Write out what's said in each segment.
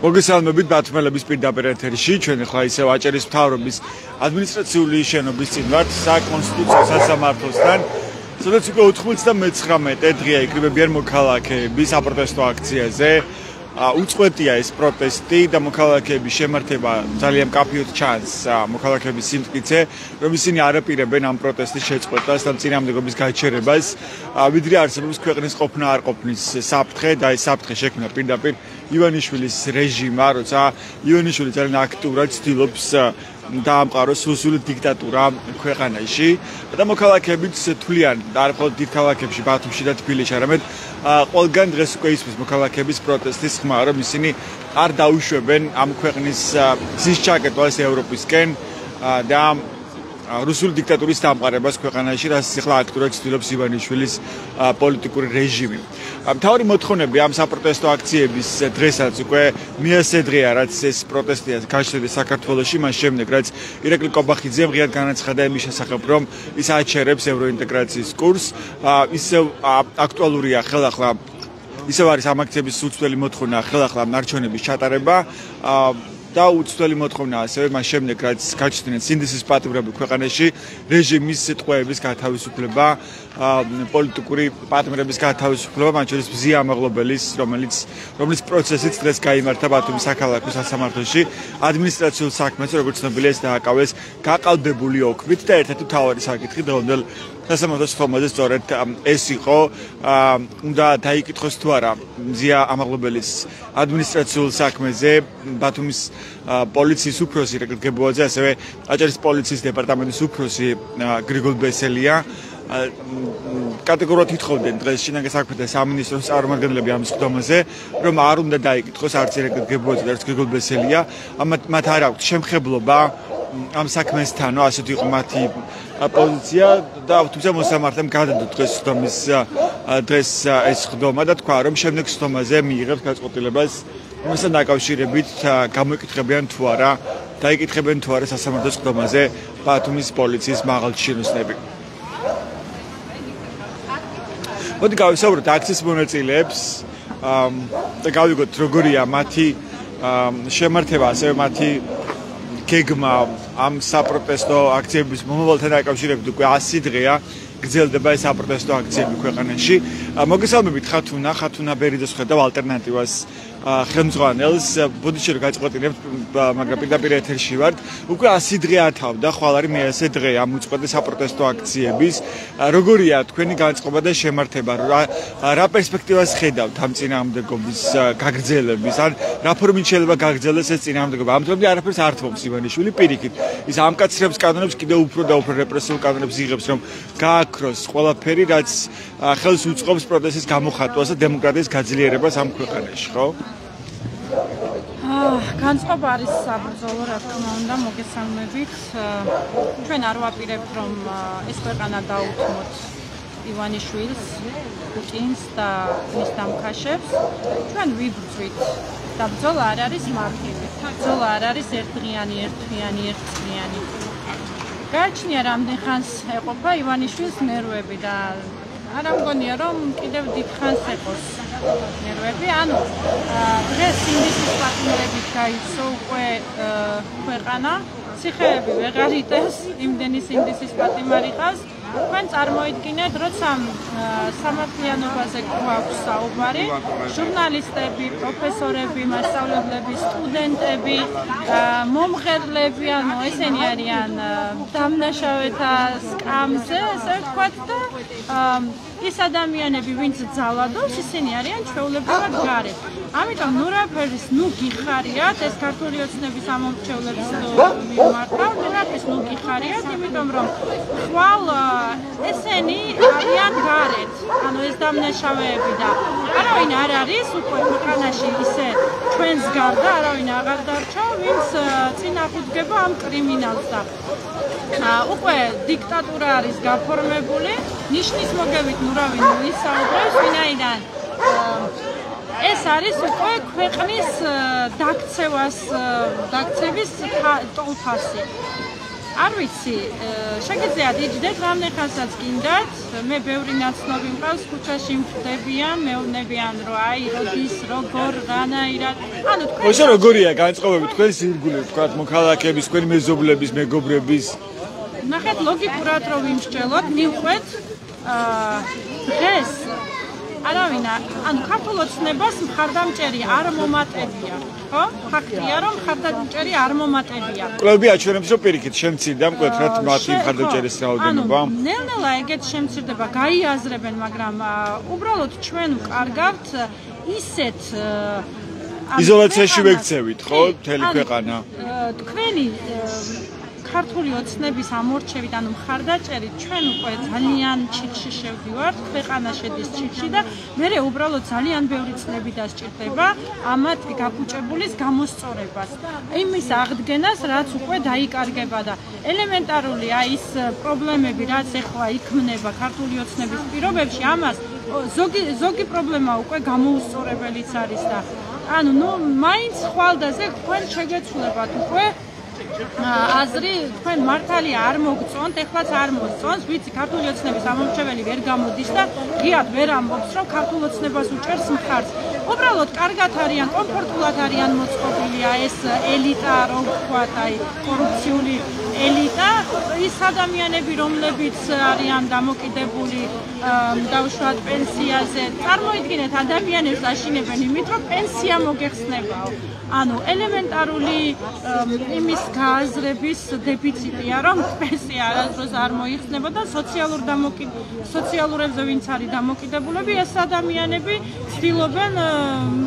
მოგესალმებით ბათუმელების პირდაპირ ეთერში, ჩვენ ახლა ისევ აჭარის მთავრობის ადმინისტრაციული შენობის წინ ვართ საკონსტიტუციო სასამართლოსთან, სადაც უკვე 99 დღეა იკრიბებიან მოქალაქეები საპროტესტო აქციაზე. უწყვეტია ეს პროტესტი და მოქალაქეების შემართება ძალიან მკაფიოდ ჩანს მოქალაქეების სიმტკიცე, რომ ისინი არ აპირებენ ამ პროტესტის შეწყვეტას და წინააღმდეგობის გაჩერებას, ვიდრე არსებობს ქვეყნის ყოფნა არ ყოფნის საფრთხე და ეს საფრთხე შექმნა პირდაპირ ივანიშვილის რეჟიმმა, როცა ივანიშვილი ძალიან აქტიურად ცდილობს დაამყაროს სრული დიქტატურა ქვეყანაში და მოქალაქეებიც თვლიან არ მხოლოდ დიდ ქალაქებში, ბათუმში და თბილისში, არამედ ყველგან დღეს უკვე ისმის მოქალაქეების პროტესტის ხმა, რომ ისინი არ დაუშვებენ ამ ქვეყნის გზის ჩაკეტვას ევროპისკენ და რუსული დიქტატურის დამყარებას ქვეყანაში, რასაც ახლა აქტიურად ცდილობს ივანიშვილის პოლიტიკური რეჟიმი. მთავარი მოთხოვნები ამ საპროტესტო აქციების დღესაც უკვე მე-100 დღეა, რაც ეს პროტესტია გაჩნდა საქართველოში, მას შემდეგ, რაც ირაკლი კობახიძემ ღიად განაცხადა იმის შესახებ, რომ ის აჩერებს ევროინტეგრაციის კურსს, ისევ აქტუალურია ხელახლა ისევ არის ამ აქციების უცვლელი მოთხოვნა ხელახლა მარჩვენების ჩატარება და უცვლელი მოთხოვნა ასევე მას შემდეგ, რაც გაჩნდნენ სინდისის პატიმრები ქვეყანაში, რეჟიმის ტყვეების გათავისუფლება, პოლიტიკური პატიმრების გათავისუფლება, მათ შორის ბზია ამაღლობელის, რომლის პროცესიც დღეს გაიმართა ბათუმის საქალაქო სასამართლოში, ადმინისტრაციულ საქმეზე, როგორც ცნობილია, ეს დააკავეს გაყალბებული ოქმით და ერთ-ერთი მთავარი საკითხი დღევანდელ სასამართლოს ხომაზე სწორედ ეს იყო, უნდა დაიკითხოს თუ არა ბზია ამაღლობელის ადმინისტრაციულ საქმეზე ბათუმის პოლიციის უფროსი ირაკლი გებუაძე, ასევე აჭარის პოლიციის დეპარტამენტის უფროსი გრიგოლ ბესელია კატეგორიულად ითხოვდნენ დღეს შინაგან საქმეთა სამინისტროს წარმომადგენლები ამ სხდომაზე, რომ არ უნდა დაიკითხოს არც ირაკლი გებუაძე და არც გრიგოლ ბესელია, მათ არ აქვთ შემხებლობა ამ საქმესთანო, ასეთი იყო მათი პოზიცია და თუმცა მოსამართლემ გადადო დღეს ეს სხდომა და თქვა, რომ შემდეგ სხდომაზე მიიღებს გაწყვეტილებას იმასთან დაკავშირებით გამოიკითხებიან თუ არა, დაიკითხებენ თუ არა სასამართლოს სხდომაზე ბათუმის პოლიციის მაღალჩინოსნები. მოდი გავისაუბროთ აქციის მონაწილეებს და გავიგოთ როგორია მათი შემართება, ასევე მათი გეგმა ამ საპროტესტო აქციების მომავალთან დაკავშირებით უკვე 100 დღეა გრძელდება ეს საპროტესტო აქციები ქვეყანაში. მოგესალმებით ხათუნა ბერიძეს ხედავ ალტერნატივას ხელმძღვანელს, ბოდიში რომ გაწყვეტინებთ, მაგრამ პირდაპირ ეთერში ვართ. უკვე 100 დღე ათავდა, ხვალ არის მე-100 დღე ამ უწყვეტი საპროტესტო აქციების. როგორია თქვენი განწყობა და შემართება, რა პერსპექტივას ხედავთ ამ წინააღმდეგობის გაგრძელების, ან რა ფორმით შეიძლება გაგრძელდეს ეს წინააღმდეგობა? ამ დრომდე არაფერს არ თმობს ივანიშვილი პირიქით. ის ამკაცრებს კანონებს კიდევ უფრო და უფრო რეპრესიულ კანონებს იღებს, რომ გააქროს ყველაფერი, რაც ხელს უწყობს პროტესტის გამოხატვას და დემოკრატიის გაძლიერებას ამ ქვეყანაში, ხო? განწყობა არის საბრძოლო, რა თქმა უნდა, მოგესალმებით. ჩვენ არ ვაპირებთ, რომ ეს ქვეყანა დაუთმოთ ივანიშვილს, პუტინს და მის დამქაშებს. ჩვენ ვიბრძვით და ბრძოლა არ არის მარტივი. ბრძოლა არ არის ერთდღიანი, ერთწლიანი. გააჩნია რამდენ ხანს ეყოფა ივანიშვილს ნერვები და არ ამგონია, რომ კიდევ დიდ ხანს ეყოს ნერვები. ანუ დღეს სინდისის პატიმრებით გაიცო უკვე ქვეყანა, ციხეები ვეღარ იტევს, იმდენი სინდისის პატიმარი ყავს. თქვენ წარმოიდგინეთ, როცა სამართლიანობაზე გვაქვს საუბარი, ჟურნალისტები, პროფესორები, მასწავლებლები, სტუდენტები, მომღერლები, ანუ ესენი არიან დამნაშავეთა სკამზე, ესე ვთქვათ და ის ადამიანები, ვინც ძალადობს, ისინი არიან ჩვეულებრივად გარეთ. ამიტომ ნურაფერის გიხარიათ, ეს ქართული ოცნების ამომრჩევლების მიმართავ, ნურაფერის გიხარიათ, იმიტომ რომ ხვალ ესენი არიან გარეთ, ანუ ეს დამნაშავეები და არავინ არ არის უკვე ქვეყანაში ისე ჩვენს გარდა, არავინ აღარ დარჩა, ვინც წინააღმდეგება ამ კრიმინალს და უკვე დიქტატურა არის გაფორმებული, ნიშნის მოგებით ნურავინ ვისაუბრებს, ვინაიდან ეს არის უკვე ქვეყნის დაქცევის ტოლფასი. არ ვიცი, შეგიძლიათ იჯდეთ რამდენხანსაც გინდათ, მე ბევრი ნაცნობი მყავს ქუჩაში მხვდებიან, მეუბნებიან რომ აი როდის, როგორ, რანაირად. ანუ თქვენ ოსა როგორია განწყობები თქვენ სირგულე თქვათ მოქალაქეების, თქვენი მეზობლების, მეგობრების? ნახეთ ლოგიკურად რომ ვიმსჯელოთ, მივყვეთ დღეს არავინ ანუ ქართულ ოცნებას მხარდამჭერი არ მომატებია, ხო? ფაქტია რომ მხარდამჭერი არ მომატებია. კვლევები აჩვენებს რომ პირიქით შემცირდა მკვეთრად მათი მხარდამჭერის რაოდენობა. ნელ-ნელა ეგეთ შემცირდება, გაიაზრებენ, მაგრამ უბრალოდ ჩვენ ვკარგავთ ისეთ იზოლაციაში ვექცევით, ხო, მთელი ქვეყანა. თქვენი ქართული ოცნების ამორჩევით, ანუ მხარდაჭერით ჩვენ უკვე ძალიან ჩიხში შევდივართ, ქვეყანა შედის ჩიხში და მერე უბრალოდ ძალიან ბევრი წლები დასჭირდება ამათ გაფუჭებულის გამოსწორებას. იმის აღდგენას, რაც უკვე დაიკარგება და ელემენტარული ის პრობლემები, რაც ეხლა იქმნება ქართული ოცნების პირობებში, ამას ზოგი პრობლემა უკვე გამოუსწორებელიც არის და ანუ მაინც ხვალდაზე თქვენ შეგეცვლებათ უკვე აზრი თქვენ მართალია არ მოგწონთ, ეხლაც არ მოსწონს, ვიცი ქართული ოცნების ამომრჩეველი ვერ გამოდის და ღიად ვერ ამბობს, რომ ქართულ ოცნებას უჭერს მხარს. უბრალოდ კარგად არიან, კომფორტულად არიან მოწყობილი ეს ელიტა, რომ ვთქვათ, აი კორუფციული ელიტა, ის ადამიანები, რომლებიც არიან დამოკიდებული დავუშვათ პენსიაზე. წარმოიდგინეთ, ადამიანებს აშინებენ იმით, რომ პენსია მოგეხსნებაო. ანუ ელემენტარული იმის გააზრების დეფიციტია, რომ პენსია არასდროს არ მოიხსნება და სოციალურებზე ვინც არის დამოკიდებულები, ეს ადამიანები ცდილობენ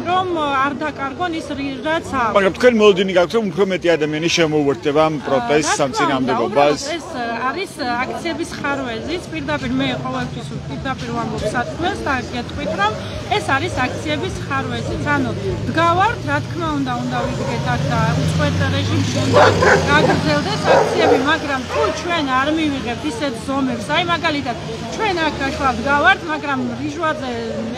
რომ არ დაკარგონ ის რაც აქვს. მაგრამ თქვენ მოლოდინი გაქვთ რომ უფრო მეტი ადამიანი შემოუერთდება ამ პროტესტს სამწინააღმდეგობას. ეს არის აქციების ხარვეზიც, პირდაპირ მე ყოველთვის პირდაპირ ვამბობ სათქმელს და გეტყვით რომ ეს არის აქციების ხარვეზიც. ანუ დგავართ, რა თქმა უნდა ვიდგეთ აქ და უწყვეტ რეჟიმში უნდა გაგრძელდეს აქციები, მაგრამ თუ ჩვენ არ მივიღებთ ისეთ ზომებს, აი მაგალითად ჩვენ აქ ახლა დგავართ, მაგრამ რიჟვაძე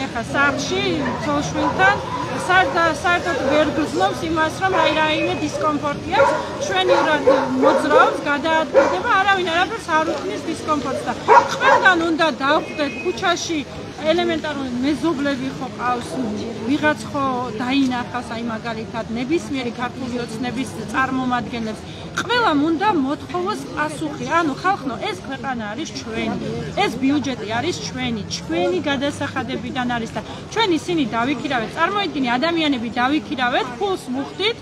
ეხა სახლში ცოლშვილთან საერთოდ ვერ გრძნობს იმას, რომ რაიმე დისკომფორტი აქვს, ჩვენიურად მოძრაობს, გადაადგილდება, არავინ არაფერს არ უქმნის დისკომფორტს და ყველგან უნდა დავხვდეთ ქუჩაში ელემენტარული მეზობლები ხო ყავს, ვიღაც ხო დაინახავს, აი მაგალითად ნებისმიერი ქართული ოცნების წარმომადგენლებს. ყველამ უნდა მოთხოვოს პასუხი, ანუ ხალხო, ეს ქვეყანა არის ჩვენი, ეს ბიუჯეტი არის ჩვენი გადასახადებიდან არის და ჩვენ ისინი დავიქირავეთ, წარმოიდგინე ადამიანები დავიქირავეთ, ფულს ვუხდით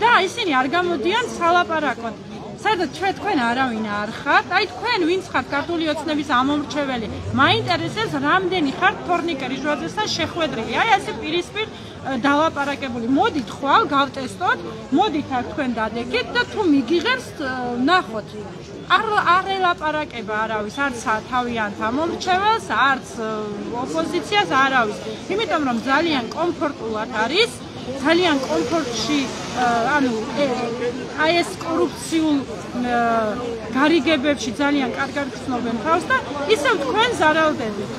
და ისინი არ გამოდიან სალაპარაკოდ. საერთოდ თქვენ არავინ არ ხართ, აი თქვენ ვინც ხართ ქართული ოცნების ამომრჩეველი, მაინტერესებს რამდენი ხართ თორნიკე რიჟვაძესთან შეხვედრილი, აი ასე პირისპირ დავაპარაკებული. მოდით ხვალ გავტესტოთ, მოდით აქ თქვენ დადეკით და თუ მიგიღებს ნახოთ. არ ელაპარაკება არავის, არც თავიანთ ამომრჩეველს, არც ოპოზიციას არავის. იმიტომ რომ ძალიან კომფორტულად არის, ძალიან კომფორტში, ანუ აი ეს კორუფციულ გარიგებებში ძალიან კარგად გრძნობენ თავს და ისევ თქვენ ზარალდებით.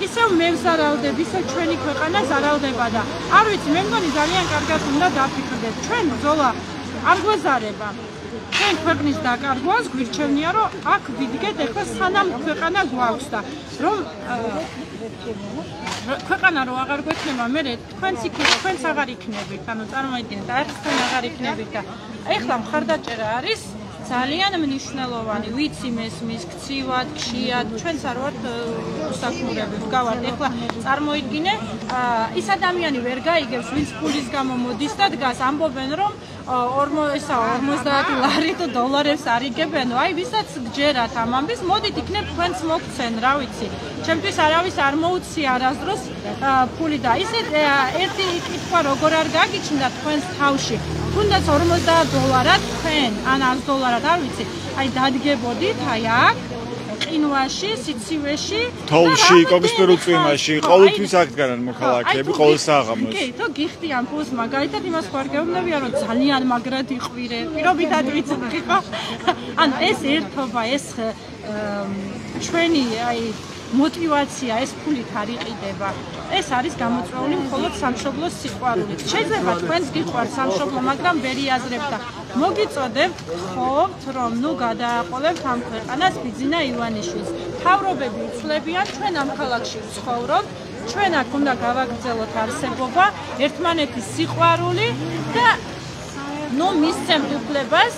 ისევ მე ვზარალდებ, ისევ ჩვენი ქვეყანა ზარალდება და არ ვიცი, მე მგონი ძალიან კარგად უნდა დაფიქრდეთ. ჩვენ ბრძოლა არ გვეზარება. ჩვენ ქვეყნის დაკარგვას გვირჩევნია, რომ აქ ვიდგეთ ეხლა სანამ ქვეყანა გვაქვს და რომ ქვეყანა რო აღარ გვექნება, მე თქვენც აღარ იქნებით, ანუ წარმოიდგინეთ, არც თქვენ აღარ იქნებით და ეხლა მხარდაჭერა არის ძალიან მნიშვნელოვანი, ვიცი მესმის, გცივად, ქშიად, ჩვენც არ ვართ უსაქმურები, ვგავართ. ეხლა წარმოიდგინე, ის ადამიანი ვერ გაიგებს, ვინც ფულის გამო მოდის და დგას, ამბობენ რომ 50 ლარი თუ დოლარებს არ იგებენო, აი ვისაც გჯერათ ამ ამბის, მოდით იქნებ თქვენც მოგცენ, რა ვიცი. ჩემთვის არავის არ მოუცია არასდროს ფული და ისე ერთი კითხვა როგორ არ გაგიჩნდა თქვენს თავში, თუნდაც 50 დოლარად თქვენ, ან 100 დოლარად, არ ვიცი, აი დადგებოდით, აი აქ ყინვაში, სიცივეში, თოლში, კოკისპერულ წვიმაში, ყოველთვის აქ დგანან მოქალაქეები, ყოველ საღამოს. კი, თუ გიხდიან ფულს მაგალითად იმას ხარ გეუბნებია, რომ ძალიან მაგრად იყვირე, პირობითად ვიცი ხო? ანუ ეს ერთობა, ეს ჩვენი აი мотивация, ეს ფულით არ იყიდება. ეს არის გამოწვეული მხოლოდ სამშობლოს სიყვარულით. შეიძლება თქვენს გიყვარს სამშობლო, მაგრამ ვერ იაზრებთ და მოგიწოდებთ ხოვთ, რომ ნუ გადააყოლებთ ამ ქვეყანას ბიძინა ივანიშვილს. თავრობები უცლებიან, ჩვენ ამ ქალაქში ვცხოვრობთ, ჩვენ აქ უნდა გავაგრძელოთ არსებობა, ერთმანეთის სიყვარული და ნუ მისცემთ უფლებას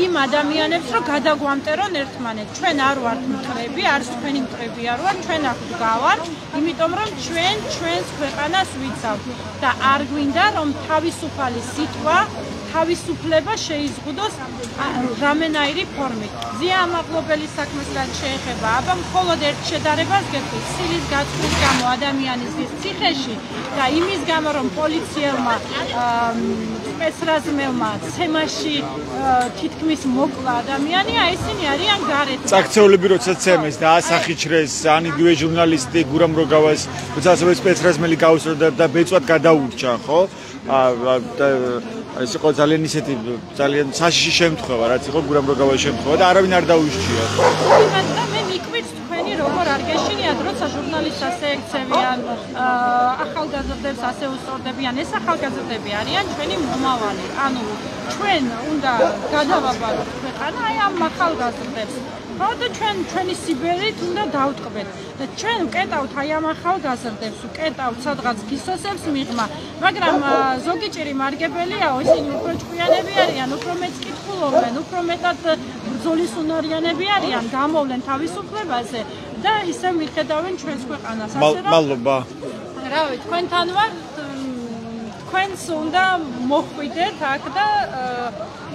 იმ ადამიანებს, რომ გადაგვამტერონ ერთმანეთს. ჩვენ არ ვართ მტრები, არც თქვენი მტრები არ ვართ, ჩვენ აქ ვდგავართ, იმიტომ რომ ჩვენ ჩვენს ქვეყანას ვიცავთ და არ გვინდა რომ თავისუფალი სიტყვა, თავისუფლება შეიზღუდოს რამენაირი ფორმით. ზია ამაღლობელის საქმეს რაც შეეხება, აბა მხოლოდ ერთ შედარებას გეტყვით, სილის გაწვრის გამო ადამიანის ციხეში და იმის გამო რომ პოლიციელმა სპეცრაზმელმა ცემაში თითქმის მოკლა ადამიანია, ისინი არიან გარეთ. წაქცეულები როცა ცემეს და ასახიჩრეს, ან იგივე ჟურნალისტი გურამ როგავას, როცა ასევე სპეცრაზმელი გაუსწორდა და ბეწვად გადაურჩა, ხო? ეს იყო ძალიან ისეთი ძალიან საშიში შემთხვევა, რაც იყო გურამ როგავას შემთხვევა და არავინ არ დაუშჩია. და მე მიკვირს თქვენი როგორ არ გეშინიათ, როცა ჟურნალისტს ასე ექცევიან, ახალგაზრდებს ასე უსწორდებიან, ეს ახალგაზრდები არიან ჩვენი მომავალი. ანუ ჩვენ უნდა გადავაბაროთ ქვეყანა აი ამ ახალგაზრდებს. და ჩვენი სიბერით უნდა დავტყვეთ და ჩვენ ვკეტავთ აი ამ ახალგაზრდებს, ვკეტავთ სადღაც გისოსებს მიღმა, მაგრამ ზოგი ჭირი მარგებელიაო, ისინი უფრო ჭკვიანები არიან, უფრო მეც კითხულობენ, უფრო მეტად ბრძოლის უნარიანები არიან, გამოვლენ თავისუფლებაზე და ისევ მიხედავენ ჩვენს ქვეყანას. ასე რომ მადლობა. რავი, თქვენთან ვართ, თქვენს უნდა მოხვიდეთ აქ და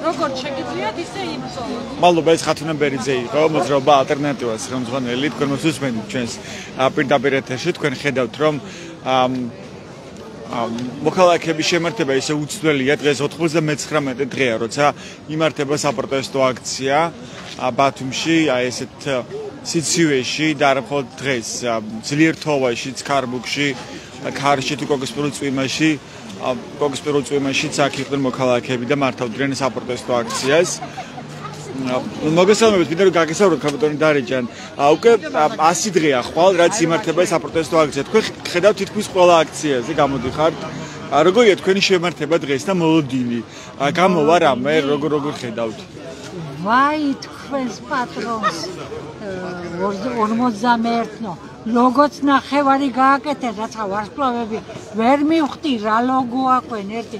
როგორც შეგიძლიათ ისე იბრძოლოთ. მადლობა, ეს ხათუნა ბერიძე იყო, მოძრაობა ალტერნატივას ხელმძღვანელი. თქვენ მოსუსმენთ ჩვენს პირდაპირ ეთერში, თქვენ ხედავთ რომ მოქალაქეების შემართება ისე უცვლელია, დღეს 99 დღეა, როცა იმართება საპროტესტო აქცია ბათუმში, აი ესეთ სიცივეში და არა მხოლოდ დღეს, ძლიერ თოვაში, ქარბუქში, ქარში თუ კოკისპირულ წვიმაში, კოკისპირულ წვიმაშიც აქ იყვნენ მოქალაქეები და მართავდნენ საპროტესტო აქციას. მოგესალმებით, ვიდრე გაგესაუბროთ ქალბატონი დარეჯან. უკვე 100 დღეა ხვალ, რაც იმართება საპროტესტო აქცია. თქვენ ხედავთ თითქმის ყველა აქციაზე გამოდიხართ. როგორია თქვენი შემართება დღეს და მოლოდინი? გამოვა რამე, როგორ ხედავთ? ვაი, თქვენს პატრონს 51-ნო ლოგოც ნახევარი გააკეთე, რაცა ვარსკვლავები ვერ მივხვდი რა ლოგო აქვენ, ერთი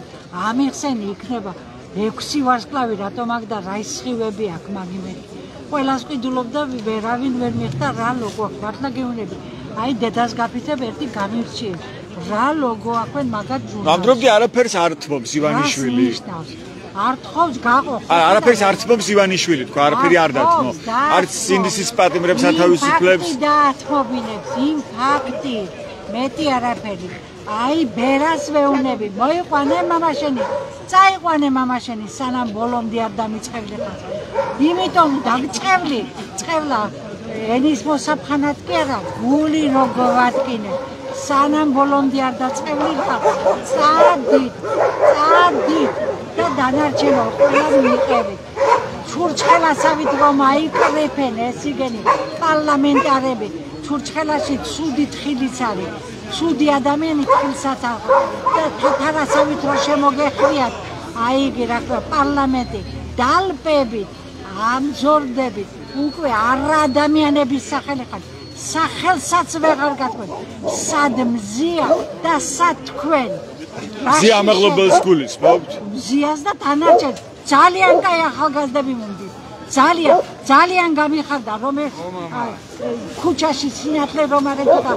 ამიხსენი იქნება 6 ვარსკვლავი, რატომ აქ და რა ისხივები აქ მაგიმეთი. ყველას ყიდულობდა, ვერავინ ვერ მიხვდა რა ლოგო აქვს, მართლა გეუბნები. აი დედას გაფიცებ ერთი გამირჩიე. რა ლოგო აქვენ მაგათ ჟურნალში. ნამდვილად არაფერს არ თმობს ივანიშვილი. არ თხოვს გაყო. არაფერს არ თმობს ივანიშვილი, თქვა არაფერი არ დათმო. არც სინდისის პატიმრებს ათავისუფლებს. ფაქტი დაათმობინებს, იმ ფაქტი. მეტი არაფერი. აი ბერას ვეუნები, მოიყვანე მამაშენი. წაიყვანე მამაშენი, სანამ ბოლომდე არ დამიწყებდი ხარ. იმიტომ დაგწყევლი, წყევლა ენის მოსაფხანად კი არა, გული როგორ ვატკინე. სანამ ბოლომდე არ დაწყევლი ხარ. წადით და დანარჩენო ყველა მიიყევით. ჩურჩხელასავით რომ აიკრეფენ ეს იგენი პარლამენტარები, ჩურჩხელაში ცუდი თხილიც არის. ცუდი ადამიანი თხილსაც აქვს და თათარასავით რომ შემოგეხვიათ, აი იგი რა ქვია პარლამენტი დალპებით, ამზორდებით, უკვე არა ადამიანების სახელი ხარ. სახელსაც ვეღარ გათქვენ. სად მზია და სად თქვენ? მზია ამაღლობელს გულისხმობთ? მზიას და დანარჩენს ძალიან კაი ახალგაზრდები მომდის. ძალიან გამიხარდა რომ ეს ქუჩაში სინათლე რომ არ ეთქვა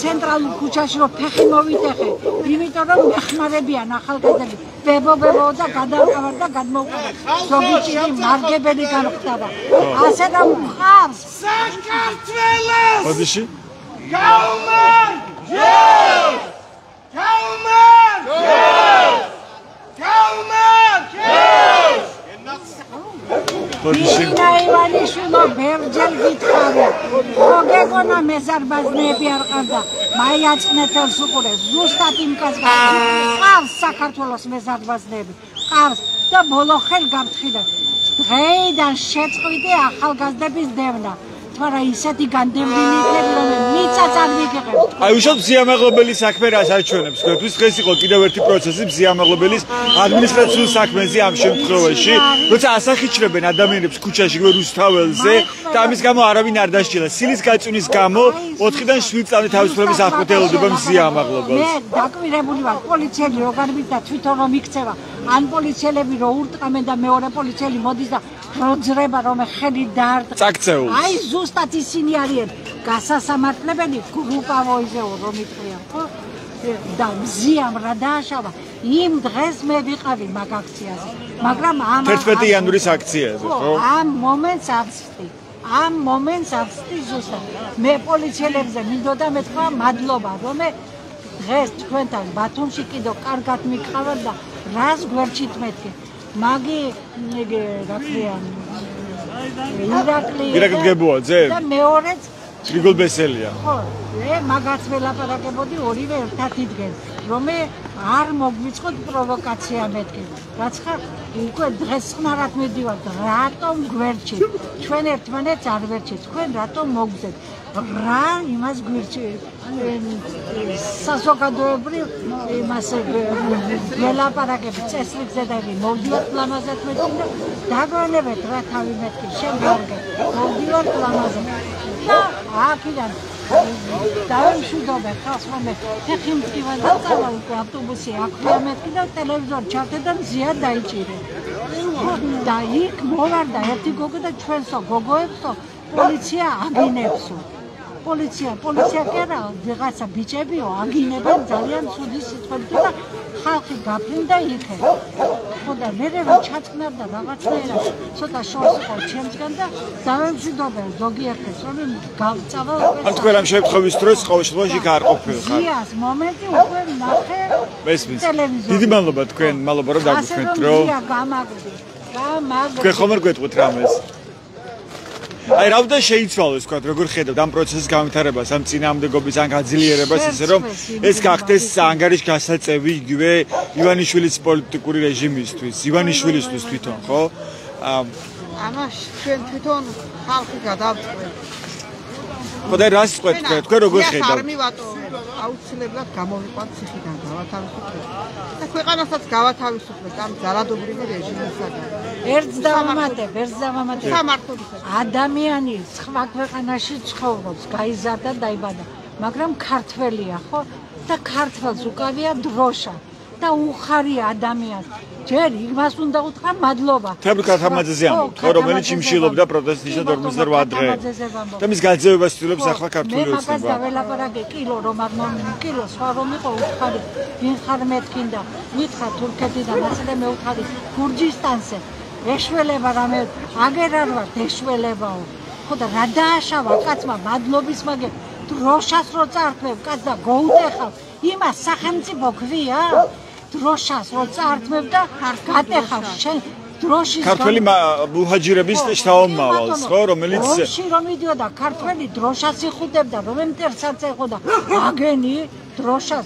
ცენტრალურ ქუჩაში რომ ფეხი მოვიტეხე, იმიტომ რომ მეხმარებიან ახალგაზრდები. ბებო და გადავყავარ და გადმოვყავარ. ზოგი ჭირი მარგებელი გამხდარა. ასე რომ ხავს საქართველოს. ბოდიში? Kauman! Yes! Kauman! Yes! Kauman! Yes! ბოდიში? ნაივანიშვილო ბერჯელ გითხარი. მოგეგონა მეზარბაზნები არ ყავდა. მაიაწყნეთელს უყურეს. ზუსტად იმ კაცს ყავს საქართველოს მეზარბაზნები. ყავს და ბოლო ხელ გამთხილებ. დღეიდან შეწყვიტე ახალგაზრდების დევნა. მაგრამ ისეთი განდევნილი იქნება რომ მიწაც არ მიგიღებთ. აი უშუალოდ მზიამაღლებელი საქმე რას აჩვენებს თქვენთვის? დღეს იყო კიდევ ერთი პროცესი მზიამაღლებლის ადმინისტრაციულ საქმეზე ამ შემთხვევაში, როცა ასახიჩრებენ ადამიანებს ქუჩაში რუსთაველზე და ამის გამო არავინ არ დასჯელა. სილის გაწვნის გამო 4-დან 7 წამი თავისუფლების აღკვეთა ელოდება მზიამაღლებას. მე დაკვირებული ვარ პოლიციელი როგორ მით და თვითონ რომ იქცევა ან პოლიციელები რო ურტყამენ და მეორე პოლიციელი მოდის და როძრება რომ ხელი დაარტყა. წაქცეულს. აი ზუსტად ისინი არიან გასასამართლებელი გრუპა მოიზეო რომ იტყვიან ხო და მზიამ რა დააშავა იმ დღეს მე ვიყავი მაგ აქციაზე მაგრამ ამ 11 იანვრის აქციაზე ხო ამ მომენტს ავწდი ზუსტად მე პოლიციელებზე მინდოდა მეთქვა მადლობა რომ მე დღეს თქვენთან ბათუმში კიდევ კარგად მიყავარ და რას გვერდით მეთქე მაგი რა ქვია ირაკლი გებუაძე და მეორეც გრიგოლ ბესელია ხო მე მაგაც ველაპარაკებოდი ორივე ერთად იდგენ რომ მე არ მოგვიწყოთ პროვოკაცია მეთქე რაც ხარ უკვე დღეს ხნარად მიდივართ რატომ გვერდით ჩვენ ერთმანეთს არ ვერჩით თქვენ რატომ მოგზეთ რა იმას გვერდით საზოგადოებრივ იმას ველაპარაკებით წესრიგზე და მოვდივართ ლამაზად მეთქი და დაგვანებეთ რა თავი მეთქი შენ გარგე მოვდივართ ლამაზად და აქედან დავიმშვიდობე ხალხს რომ ფეხი მტკივა და წავალ ავტობუსი აქვია მეთქი და ტელევიზორ ჩართე და მზია დაიჭირე და იქ მოვარდა ერთი გოგო და ჩვენსო გოგოებსო პოლიცია აგინებსო პოლიცია კი არა ვიღაცა ბიჭებიო აგინებენ ძალიან ცუდი სიტყვებით და ხალხი გაფრინდა იქე ხო და მე რომ ჩაწყნარდა რაღაცნაირად ცოტა შორს იყო ჩემსგან და დავემშვიდობე ზოგიერთს რომ გავწავალ ან თქვენ ამ შემთხვევის დროს ყოველ შემთხვევაში არ ყოფილიყარ ზიას მომენტი უკვე ნახე ტელევიზორში დიდი მადლობა თქვენ მადლობა რომ დაგუხმეთ რომ გამაგდი თქვენ ხომ არ გვეტყვით რამეს აი რა უნდა შეიცვალოს თქვა როგორ ხედავთ ამ პროცესის განვითარებას ამ წინააღმდეგობის ან გაძლიერებას ისე რომ ეს გახდეს ანგარიშ გასაწევი იგივე ივანიშვილის პოლიტიკური რეჟიმისთვის ივანიშვილისთვის თვითონ ხო ამას ჩვენ თვითონ ხალხი გადავწყვეტ ხო და რას წყვეტ თქვენ როგორ ხედავთ არ მივატოვებ აუცილებლად გამოვიყვანთ ციხიდან გავათავისუფლეთ და ქვეყანასაც გავათავისუფლეთ ამ ძალადობრივი რეჟიმისაგან ერთს დავამატებ სამართლობისა ადამიანი სხვა ქვეყანაში ცხოვრობს გაიზარდა დაიბადა მაგრამ ქართველია ხო და ქართველს უკავია დროშა და უხარია ადამიანს ჯერ იმას უნდა უთხრა მადლობა თემურ ქათამაძეზე ამბობთ ხო რომელიც იმშილობდა პროტესტისა 48 დღე და მის გაძევებას ცდილობს ახლა ქართული ოცნება მე მაგას დაველაპარაკე კილო რომ არ მომკილო სხვა რომ იყო უხარი ვინ ხარ მეთქინდა მითხრა თურქეთიდან ასე მე უხარი გურჯისტანზე ეშველება რამე აგერ არ ვარ ეშველებაო ხო და რა დააშავა კაცმა მადლობის მაგე დროშას რო წართმევ კაც და გოუტეხავ იმას სახელმწიფო ქვია დროშას რო წართმევ და გატეხავ შენ დროშის ქართველი მუჰაჯირების შთამომავალს ხო რომელიც ოში რომ მიდიოდა ქართველი დროშას იხუდებდა რომ მტერსაც ეხოდა აგენი დროშას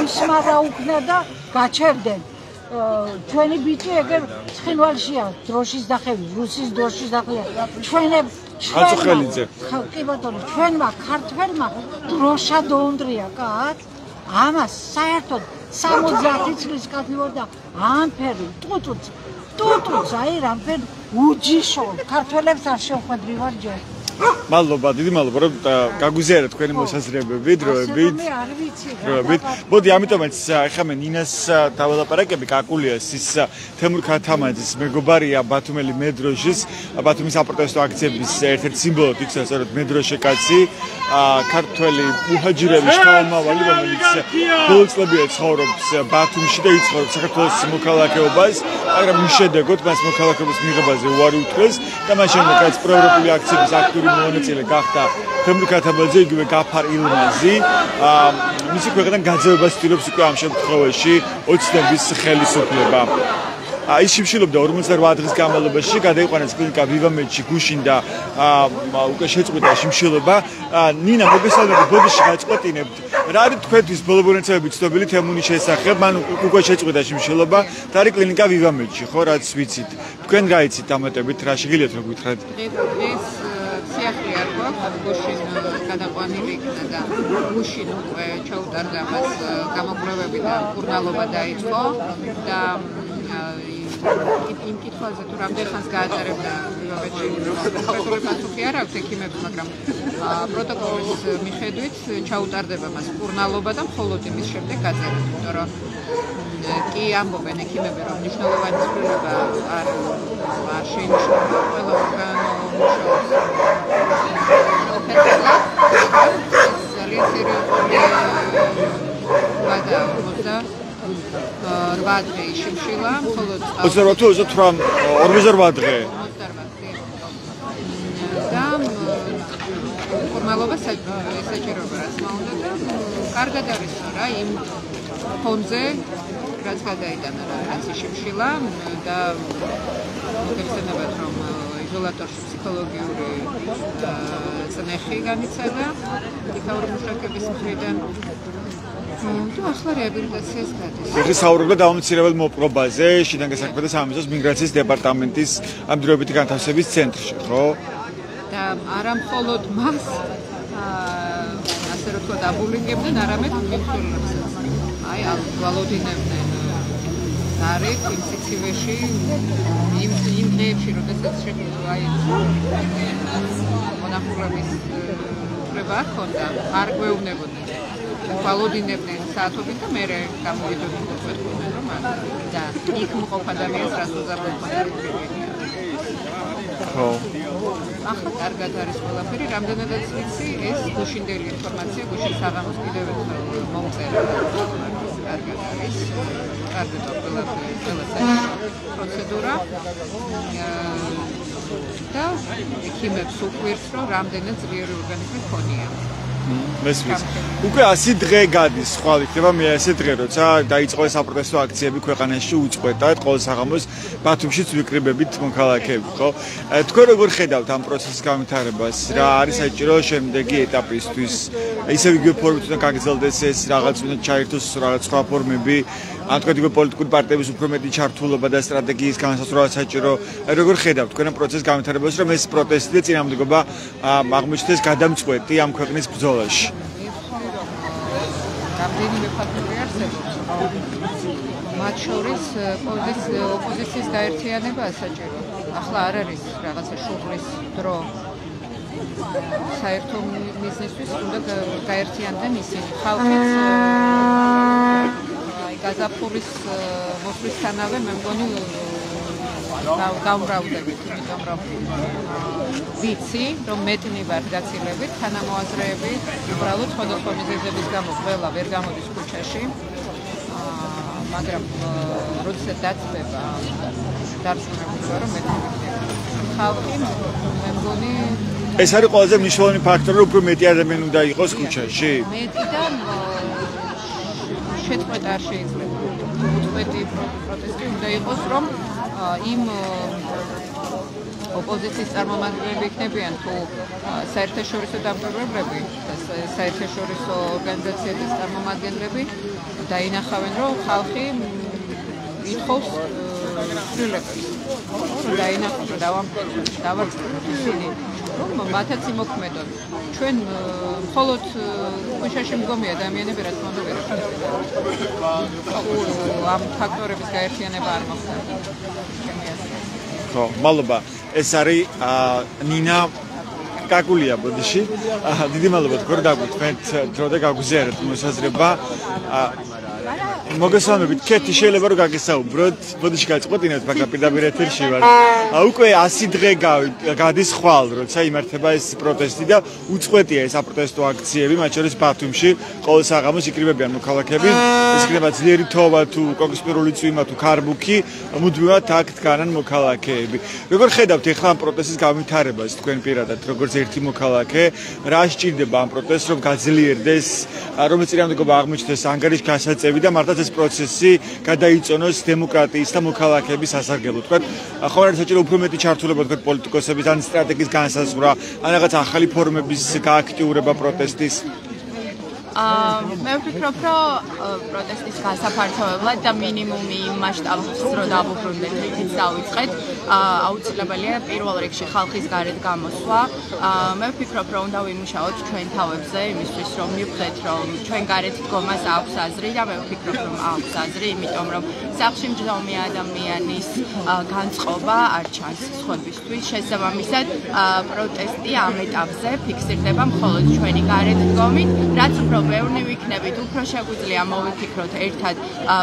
ისმა რა უკნა და გაჩერდნენ ჩვენი ბიჭი ეგერ ცხინვალშია დროშის დახევი რუსის დროშის დახევი ჩვენებს აწუხელიძე კი ბატონო ჩვენმა ქართველმა დროშა დაუნდრია კაც ამას საერთოდ 70 წლის კაცი და ამფერი ტუტუც აი რამფერ უჯიშო ქართველებს არ შეხვედრივარ ჯერ მადლობა დიდი მადლობა რომ გაგვიზიარეთ თქვენი მოსაზრებები დროებით მოდი ამიტომაც ახლა მე ნინას დაველაპარაკები კაკულიას ის თემურ ქათამაძის მეგობარია ბათუმელი მედროშის ბათუმის საპროტესტო აქციების ერთ-ერთი სიმბოლოდ იქცა სწორედ მედროშე კაცი ქართველი მუჰაჯირების შთამომავალი რომელიც ბოლო წლებია ცხოვრობს ბათუმში და იცხოვრობს საქართველოს მოქალაქეობას მაგრამ მის შედეგად მას მოქალაქეობის მიღებაზე უარი უთხრეს და მას შემდეგ რაც პროევროპული აქციების აქტიური მონაწილე გახდა თემურ ქათამაძე იგივე გაფარ ილმაზი მისი ქვეყნიდან გაძევებას ცდილობს უკვე ამ შემთხვევაში ოცნების ხელისუფლება ის შიმშილობდა 48 დღის განმავლობაში გადაიყვანეს კლინიკა ვივამედში გუშინ და უკვე შეწყვიტა შიმშილობა ნინა მოგესალმებით ბოდიში გაწყვეტინებთ რა არის თქვენთვის ბოლობონაცემები ცნობილი თემუნის შესახებ მან უკვე შეწყვიტა შიმშილობა და არის კლინიკა ვივამედში ხო რაც ვიცით თქვენ რა იცით ამატებით რა შეგიძლიათ რომ გითხრათ ეს სიახლე არ გვაქვს აქვს, გუშინ გადაყვანილი იქნა და გუშინ უკვე ჩაუტარდა მას გამოკვლევები და მკურნალობა დაიწყო და იმ კითხვაზე თუ რამდენ ხანს გაატარებდა იმავეში კონკრეტული პასუხი არ აქვს ექიმებს, მაგრამ პროტოკოლის მიხედვით ჩაუტარდება მას მკურნალობა და მხოლოდ იმის შემდეგ გაწერა, იმიტომ რომ კი ამბობენ ექიმები, რომ მნიშვნელოვანი ცვლილება არ შეინიშნება, ყველა ორგანო მუშაობს ოფიციალურად, ძალიან სერიოზული ვადაა 8 დღე შიმშილა, მხოლოდ 28 დღე. და ფორმალობა საჭიროა, რა უნდა და კარგად არის რა იმ ფონზე რაც გადაიტანა რაც შიმშილა და მოგეხსენებათ რომ იზოლატორში ფსიქოლოგიური წნეხი განიცადა იქაური მუშაკების მხრიდან თუ ახლა რეაბილიტაციას გადის. ეხლა საუბრობთ დაუმცირებელ მოპყრობაზე, შინაგან საქმეთა სამინისტროს მიგრაციის დეპარტამენტის ამდროებითი განთავსების ცენტრში, ხო? და არა მხოლოდ მას ასე რომ თქვა დაბულინგებდნენ, არამედ მიმსვლელებსაც. აი, ვალოდინებდნენ გარეთ იმ სიცივეში, იმ დღეებში, როდესაც შეგვიძლია აი მონახულების უფლება არ ჰქონდა, არ გვეუბნებოდნენ. ვალოდინებდნენ საათობით და მე გამოვიდნენ უცხოეთიდან რომ და იქ მყოფ ადამიანს რაც უზარმაზრებია. ხო. ახლა კარგად არის ყველაფერი, რამდენადაც ვიცი, ეს გუშინდელი ინფორმაცია, გუშინ საღამოს კიდევ ერთხელ მომწერა. კარგად არის. კარგად ყველაფერი, ყველა პროცედურა. და ექიმებს უყვირს, რომ რამდენად ძლიერი ორგანიზმი ქონია. მესმის. უკვე 100 დღე გადის, ხვალ იქნება მე 100 დღე, როცა დაიწყო ეს საპროტესტო აქციები ქვეყანაში უწყვეტად, ყოველ საღამოს ბათუმშიც ვიკრიბებით მოქალაქეები, ხო? თქვენ როგორ ხედავთ ამ პროცესის განვითარებას? რა არის საჭირო შემდეგი ეტაპისთვის? ისევ იგივე ფორმით უნდა გაგრძელდეს ეს რაღაც უნდა ჩაერთოს რაღაც სხვა ფორმები? ან თქვენ იგივე პოლიტიკური პარტიების უფრო მეტი ჩართულობა და სტრატეგიის განსაზღვრება საჭირო? როგორ ხედავთ თქვენ ამ პროცესის განვითარებას, რომ ეს პროტესტი და წინამორბედება აღმოჩნდეს გადამწყვეტი ამ ქვეყნის ბრძოლაში? რამდენიმე ფაქტორი არსებობს, მათ შორის ოპოზიციის გაერთიანება საჭირო. ახლა არ არის რაღაცა შუღლის დრო. საერთო მიზნისთვის უნდა გაერთიანდნენ ისინი. ხალხიც გაზაფხულის მოსვლისთანავე მე მგონი დავმრავლდებით, იმიტომ რომ ვიცი, რომ მეტნი ვარ გაცილებით, თანამოაზრეები უბრალოდ სხვადასხვა მიზეზების გამო ყველა ვერ გამოდის ქუჩაში, მაგრამ როდესაც დაწვება დარწმუნებულია, რომ მეტნი ხალხი მე მგონი ეს არის ყველაზე მნიშვნელოვანი ფაქტორი, რომ უფრო მეტი ადამიანი უნდა იყოს ქუჩაში. მეტი და შეწყვეტა არ შეიძლება. უწყვეტი პროტესტი უნდა იყოს, რომ იმ ოპოზიციის წარმომადგენლები იქნებიან თუ საერთაშორისო დამკვირვებლები და საერთაშორისო ორგანიზაციების წარმომადგენლები დაინახავენ, რომ ხალხი ითხოვს ცვლილებებს. დაინახავენ, რომ დავარწმუნოთ ისინი, რომ მათაც იმოქმედონ. ჩვენ მხოლოდ ქუჩაში მდგომი ადამიანები რა თქმა უნდა ვერ ამ ფაქტორების გაერთიანება არ მოხდება. ხო, მადლობა. ეს არის ნინა კაკულია ბოდიში. დიდი მადლობა თქვენ დაგვიწყეთ დრო და გაგვიზიარეთ მოსაზრება. მოგესალმებით, კეთი შეიძლება რომ გაგესაუბროთ, ბოდიში გაწყვეტინეთ, მაგრამ პირდაპირ ეთერში ვარ. უკვე 100 დღე გადის ხვალ, როცა იმართება ეს პროტესტი და უწყვეტია ეს საპროტესტო აქციები, მათ შორის ბათუმში ყოველ საღამოს იკრიბებიან მოქალაქეები. ეს იქნება ძლიერი თოვა თუ კონსპირული წვიმა თუ ქარბუქი, მუდმივად აქ დგანან მოქალაქეები. როგორ ხედავთ ახლა ამ პროტესტის განვითარებას თქვენ პირადად, როგორც ერთი მოქალაქე, რა სჭირდება ამ პროტესტს, რომ გაძლიერდეს, რომ წინამორბედება აღმოჩნდეს ანგარიშ გასაწევი და მართლაც ეს პროცესი გადაიწონოს დემოკრატიის და მოქალაქეების სასარგებლოდ. თქვენ ახლა არის საჭირო უფრო მეტი ჩართულობა თქვენ პოლიტიკოსების ან სტრატეგიის განსაზღვრა, ან რაღაც ახალი ფორმების გააქტიურება პროტესტის. მე ვფიქრობ, რომ პროტესტის გასაფართოებლად და მინიმუმი იმ მასშტაბის რო დავუბრუნდეთ, რითიც დავიწყეთ, აუცილებელია პირველ რიგში ხალხის გარეთ გამოსვლა. მე ვფიქრობ, რომ უნდა ვიმუშაოთ ჩვენ თავებზე, იმისთვის რომ მივხვდეთ, რომ ჩვენ გარეთ დგომას აქვს აზრი და მე ვფიქრობ, რომ აქვს აზრი, იმიტომ რომ სახლში მჯდომი ადამიანის განწყობა არ ჩანს სხვებისთვის. შესაბამისად, პროტესტი ამ ეტაპზე ფიქსირდება მხოლოდ ჩვენი გარეთ დგომით, რაც უფრო ბევრი ვიქნებით, უფრო შეგვიძლია მოვიფიქროთ ერთად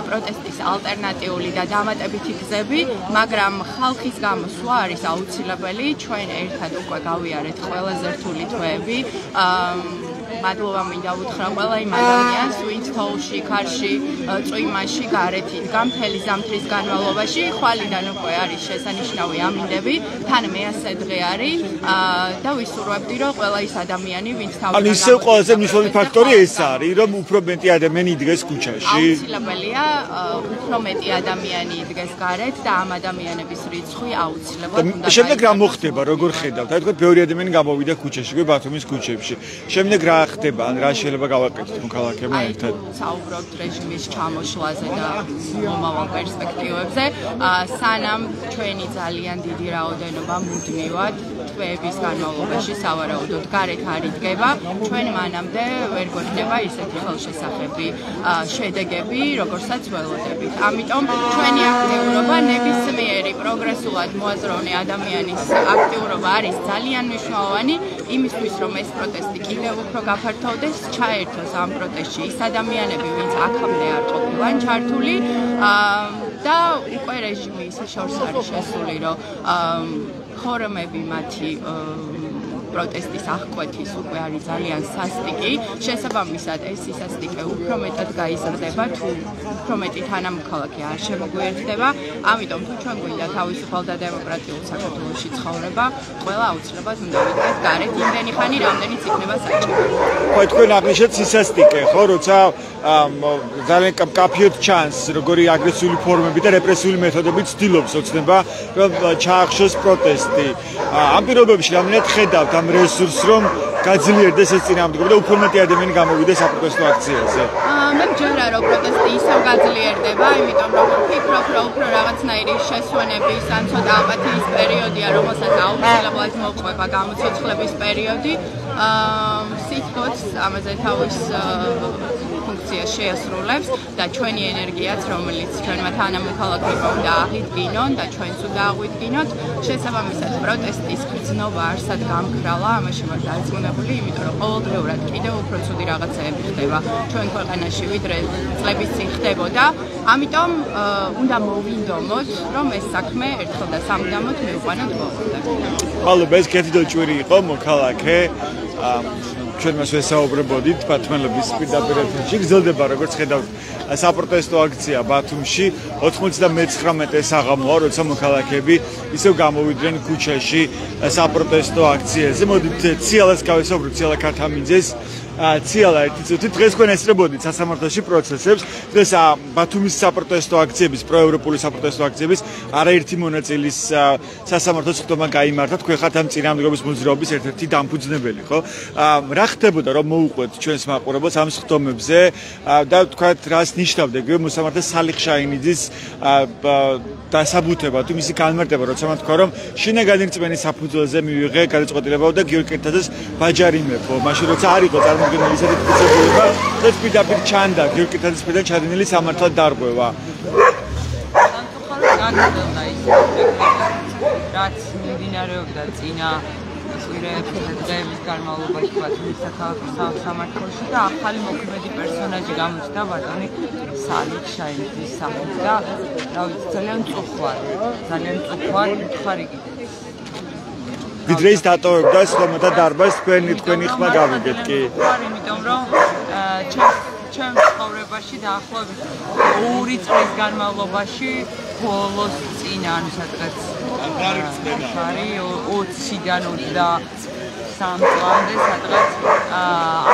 პროტესტის ალტერნატიული და დამატებითი გზები, მაგრამ ხალხის გამოსვლა არის აუცილებელი. ჩვენ ერთად უკვე გავიარეთ ყველაზე რთული თვეები. მადლობა მინდა უთხრა ყველა იმ ადამიანს, ვინც თოვლში, ქარში, წვიმაში გარეთ იდგა მთელი ზამთრის განმავლობაში. ხვალიდან უკვე არის შესანიშნავი ამინდები, თან მეასე დღე არის და ვისურვებდი, რომ ყველა ის ადამიანი, ვინც თავიდან ანუ ისევ ყველაზე მნიშვნელოვანი ფაქტორი ეს არის, რომ უფრო მეტი ადამიანი იდგეს ქუჩაში. აუცილებელია უფრო მეტი ადამიანი იდგეს გარეთ და ამ ადამიანების რიცხვი აუცილებლად უნდა შემდეგ რა მოხდება, როგორ ხედავთ? აი თქვენ ბევრი ადამიანი გამოვიდა ქუჩაში, ბათუმის ქუჩებში. შემდეგ რა ხდება, ან რა შეიძლება გავაკეთოთ მოქალაქეებმა ერთად? საუბრობთ რეჟიმის ჩამოშლაზე და მომავალ პერსპექტივებზე. სანამ ჩვენი ძალიან დიდი რაოდენობა მუდმივად თვეების განმავლობაში სავარაუდოდ გარეთ არ იდგება, ჩვენ მანამდე ვერ გვექნება ისეთი ხელშესახები შედეგები, როგორცაც ველოდებით. ამიტომ ჩვენი აქტიურობა, ნებისმიერი პროგრესულად მოაზროვნე ადამიანის აქტიურობა არის ძალიან მნიშვნელოვანი იმისთვის, რომ ეს პროტესტი კიდევ უფრო გაფართოვდეს, ჩაერთოს ამ პროტესტში ის ადამიანები, ვინც აქამდე არ ყოფილან ჩართული და უკვე რეჟიმი ისე შორს არის შესული, რომ ფორუმები მათი პროტესტის აღკვეთის უკვე არის ძალიან სასტიკი. შესაბამისად, ეს სასტიკე უფრო მეტად გაიზრდება, თუ უფრო მეტი თანამოქალაქე არ შემოგვიერთდება. ამიტომ თუ ჩვენ გვინდა თავისუფალ და დემოკრატიულ საქართველოში ცხოვრება, ყველა აუცილებლად უნდა ვიდგეთ გარეთ იმდენი ხანი, რამდენიც იქნება საჭირო. ხო, თქვენ აღნიშნეთ სასტიკე, ხო, როცა ძალიან კაფიოდ ჩანს, როგორი აგრესიული ფორმები და რეპრესიული მეთოდები ცდილობს ოცნება, რომ ჩაახშოს პროტესტი. ამ პირობებში რამდენად ხედავთ ამ რესურსს, რომ გაძლიერდეს ეს წინააღმდეგობა და უფრო მეტი ადამიანი გამოვიდეს საპროტესტო აქციაზე? მე მჯერა რომ პროტესტი ისევ გაძლიერდება, იმიტომ რომ ვფიქრობ, რომ უფრო რაღაცნაირი შესვენების ან ცოტა აპათიის პერიოდია, რომელსაც აუცილებლად მოყვება გამოცოცხლების პერიოდი. სიტყვით ამაზე თავის ფუნქციას შეასრულებს და ჩვენი ენერგიაც, რომელიც ჩვენმა თანამოქალაქეებმა უნდა აღიდგინონ და ჩვენც უნდა აღვიდგინოთ, შესაბამისად პროტესტის გრძნობა არსად გამქრალა, ამაში ვარ დარწმუნებული, იმიტომ რომ ყოველდღიურად კიდევ უფრო ცუდი რაღაცები ხდება ჩვენ ქვეყანაში, ვიდრე წლების წინ ხდებოდა. ამიტომ უნდა მოვინდომოთ, რომ ეს საქმე ერთხელ და სამუდამოდ მივყვანოთ ბოლომდე. მადლობა, ეს კეთილ ჭვირი იყო მოქალაქე. ჩვენ მას ვესაუბრებოდით ბათუმელების პირდაპირ ეთერში. გრძელდება, როგორც ხედავთ, საპროტესტო აქცია ბათუმში 99 საღამოა, როცა მოქალაქეები ისევ გამოვიდნენ ქუჩაში საპროტესტო აქციაზე. მოდით ციალას გავესაუბროთ, ციალა ქართამინძეს. ციალა ერთი წუთი დღეს თქვენ ესწრებოდით სასამართლოში პროცესებს. დღეს ბათუმის საპროტესტო აქციების, პროევროპული საპროტესტო აქციების არაერთი მონაწილის სასამართლოს ხდომა გაიმართა. თქვენ ხართ ამ წინააღმდეგობის მოძრაობის ერთ-ერთი დამფუძნებელი, ხო? რა ხდებოდა, რომ მოუყვეთ ჩვენს მაყურებელს ამ ხდომებზე და თქვათ, რას ნიშნავდა მოსამართლე სალიხ შაინიძის დასაბუთება, თუ მისი განმარტება, როცა მან თქვა, რომ შინაგანირწმენის საფუძველზე მივიღე გადაწყვეტილება და გიორგი კერტაძეს ბაჯარი მეფო. მაშინ როცა არ იყო წარმოქმნილი ისეთი პროცედურა, ეს პირდაპირ ჩანდა გიორგი კერტაძის პირდან ჩადენილი სამართლად დარღვევა. განხილდა ის რაც მიმდინარეობდა წინა დღეების განმავლობაში ბათუმის საქალაქო სამართლოში და ახალი მოქმედი პერსონაჟი გამოჩნდა ბატონი სალიხ შაინიძის სახით და რა ვიცი ძალიან მწუხვარი მითხარი კიდე ვიდრე ის დატოვებდა სხვათა დარბაზს თქვენი ხმა გავიგეთ კი იმიტომ რომ ჩემ ცხოვრებაში დაახლოებით 2 წლის განმავლობაში ბოლოს წინ ანუ სადღაც არის 20-დან 23 წლამდე სადღაც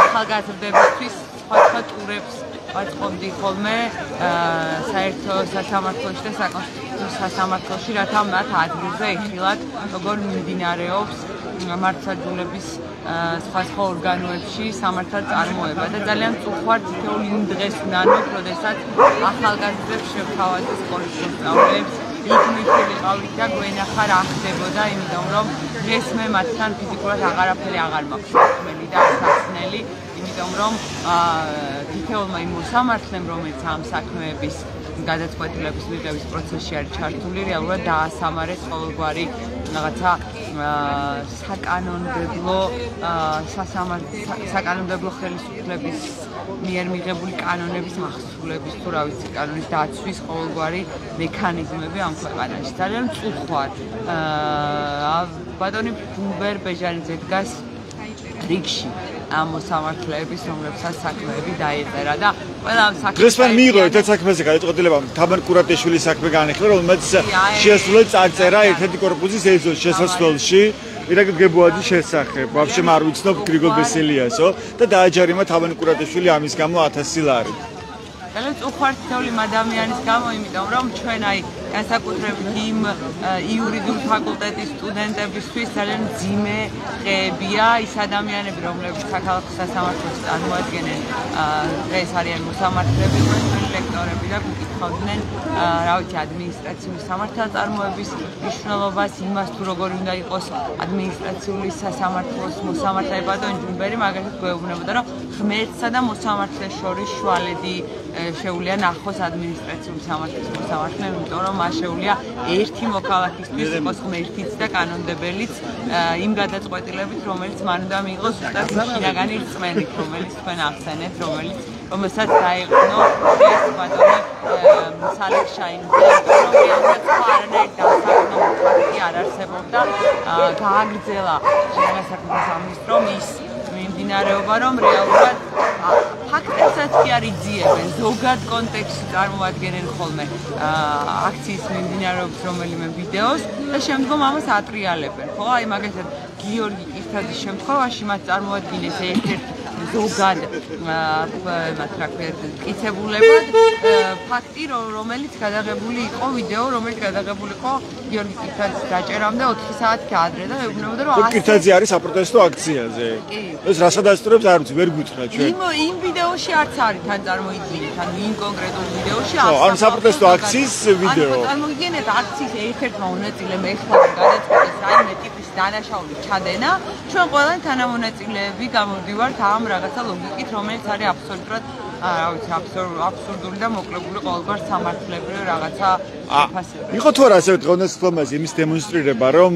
ახალგაზრდებისთვის სხვა ტურებს ვაწყობდი ხოლმე საერთო სასამართლოში და საკონსტიტუციო სასამართლოში, რათა მათ ადგილზე იხილათ, როგორ მიმდინარეობს მართლმსაჯულების სხვა ორგანოებში სამართალ წარმოება და ძალიან წუხوار თითოეული იმ დღეს ნანოთ, როდესაც ახალგაზრდებს შევთავაზეთ სკოლის მოსწავლეებს იქ მიყავით და გვენახა რა ხდებოდა, იმიტომ რომ დღეს მე მათთან ფიზიკურად აღარაფერი აღარ მაქვს საქმელი და ასახსნელი, იმიტომ რომ თითოეულმა იმ მოსამართლემ, რომელიც ამ საქმეების გადაწყვეტილების მიღების პროცესში არის ჩართული, რეალურად დაასამარეს ყოველგვარი რაღაცა საკანონმდებლო ხელისუფლების მიერ მიღებული კანონების მახსოვრების თუ რა ვიცი კანონის დაცვის ყოველგვარი მექანიზმები ამ ქვეყანაში ძალიან წუხوار ბატონი ბერბეჟანიძე დგას რიგში ამ მოსამართლეების რომლებსაც საქმეები დაეწერა და ყველა ამ საქმეში დღეს მან მიიღო ერთ საქმეზე გადაწყვეტილება თამარ კურატიშვილის საქმე განიხილა რომელმაც შეასრულა წარწერა ერთ-ერთი კორპუსის ეზოს შესასვლელში ირაკლი გებუაძის შესახებ ვაფშე არ ვიცნობ გრიგოლ ბესელიასო და დააჯარიმა თამარ კურატიშვილი ამის გამო 1000 ლარი ძალიან უხართ თეული ადამიანის გამო, იმიტომ რომ ჩვენ აი განსაკუთრებით იმ იურიდიული ფაკულტეტის სტუდენტებისთვის ძალიან ძიმე დღეებია ის ადამიანები, რომლებიც საქალაქო სასამართლოს წარმოადგენენ, დღეს არიან მოსამართლეები, უცხოელი ლექტორები და გიკითხავდნენ, რა ვიცი, ადმინისტრაციული სამართალწარმოების მნიშვნელობას, იმას თუ როგორი უნდა იყოს ადმინისტრაციული სასამართლოს მოსამართლე ბატონი ჯუმბერი, მაგალითად გვეუბნებოდა, რომ ღმერთსა და მოსამართლეს შორის შუალედი შეუძლია ნახოს ადმინისტრაციული სამართლის მოსამართლე, იმიტომ რომ მას შეუძლია ერთი მოქალაქისთვის იყოს ღმერთიც და კანონმდებელიც იმ გადაწყვეტილებით, რომელიც მან უნდა მიიღოს ზუსტად შინაგანი რწმენით, რომელიც თქვენ ახსენეთ, რომელსაც დაეყნო ეს ბატონი სალიქ შაინიძე, რომელსაც არანაირ დასაქმნო ფაქტი არ არსებობდა, გააგრძელა შინაგანი საქმეთა სამინისტრომ ის მიმდინარეობა, რომ რეალურად ფაქტებსაც კი არ იძიებენ, ზოგად კონტექსტში წარმოადგენენ ხოლმე აქციის მიმდინარეობის რომელიმე ვიდეოს და შემდგომ ამას ატრიალებენ. ხო, აი მაგალითად გიორგი კირთაძის შემთხვევაში მათ წარმოადგენეს ერთ-ერთ ზოგად მკიცებულებად ფაქტი, რომელიც გადაღებული იყო ვიდეო, რომელიც გადაღებული იყო გიორგი კირთაძის დაჭერამდე 4 საათი ადრე და ეუბნებოდა რომ კირთაძე არის საპროტესტო აქციაზე. ეს რასაც ასწორებს არ ვიცი, ვერ გითხრა ჩვენ. იმ ვიდეოში არც არის თან წარმოიდგინეთ, ანუ იმ კონკრეტულ ვიდეოში ან საპროტესტო აქციის ვიდეო. წარმოიდგინეთ აქციის ერთ-ერთმა მონაწილემ ეხლა გადაწყვეტეს რაიმე ტიპის დანაშაულის ჩადენა, ჩვენ ყველანი თანამონაწილეები გამოვდივართ ამ რაღაცა ლოგიკით, რომელიც არის აბსოლუტურად რა ვიცი, აბსურდული და მოკლებული ყოველგვარ სამართლებრივ რაღაცა ფასები. იყო თუ არა ასევე დღევანდელ სიტყვაზე იმის დემონსტრირება, რომ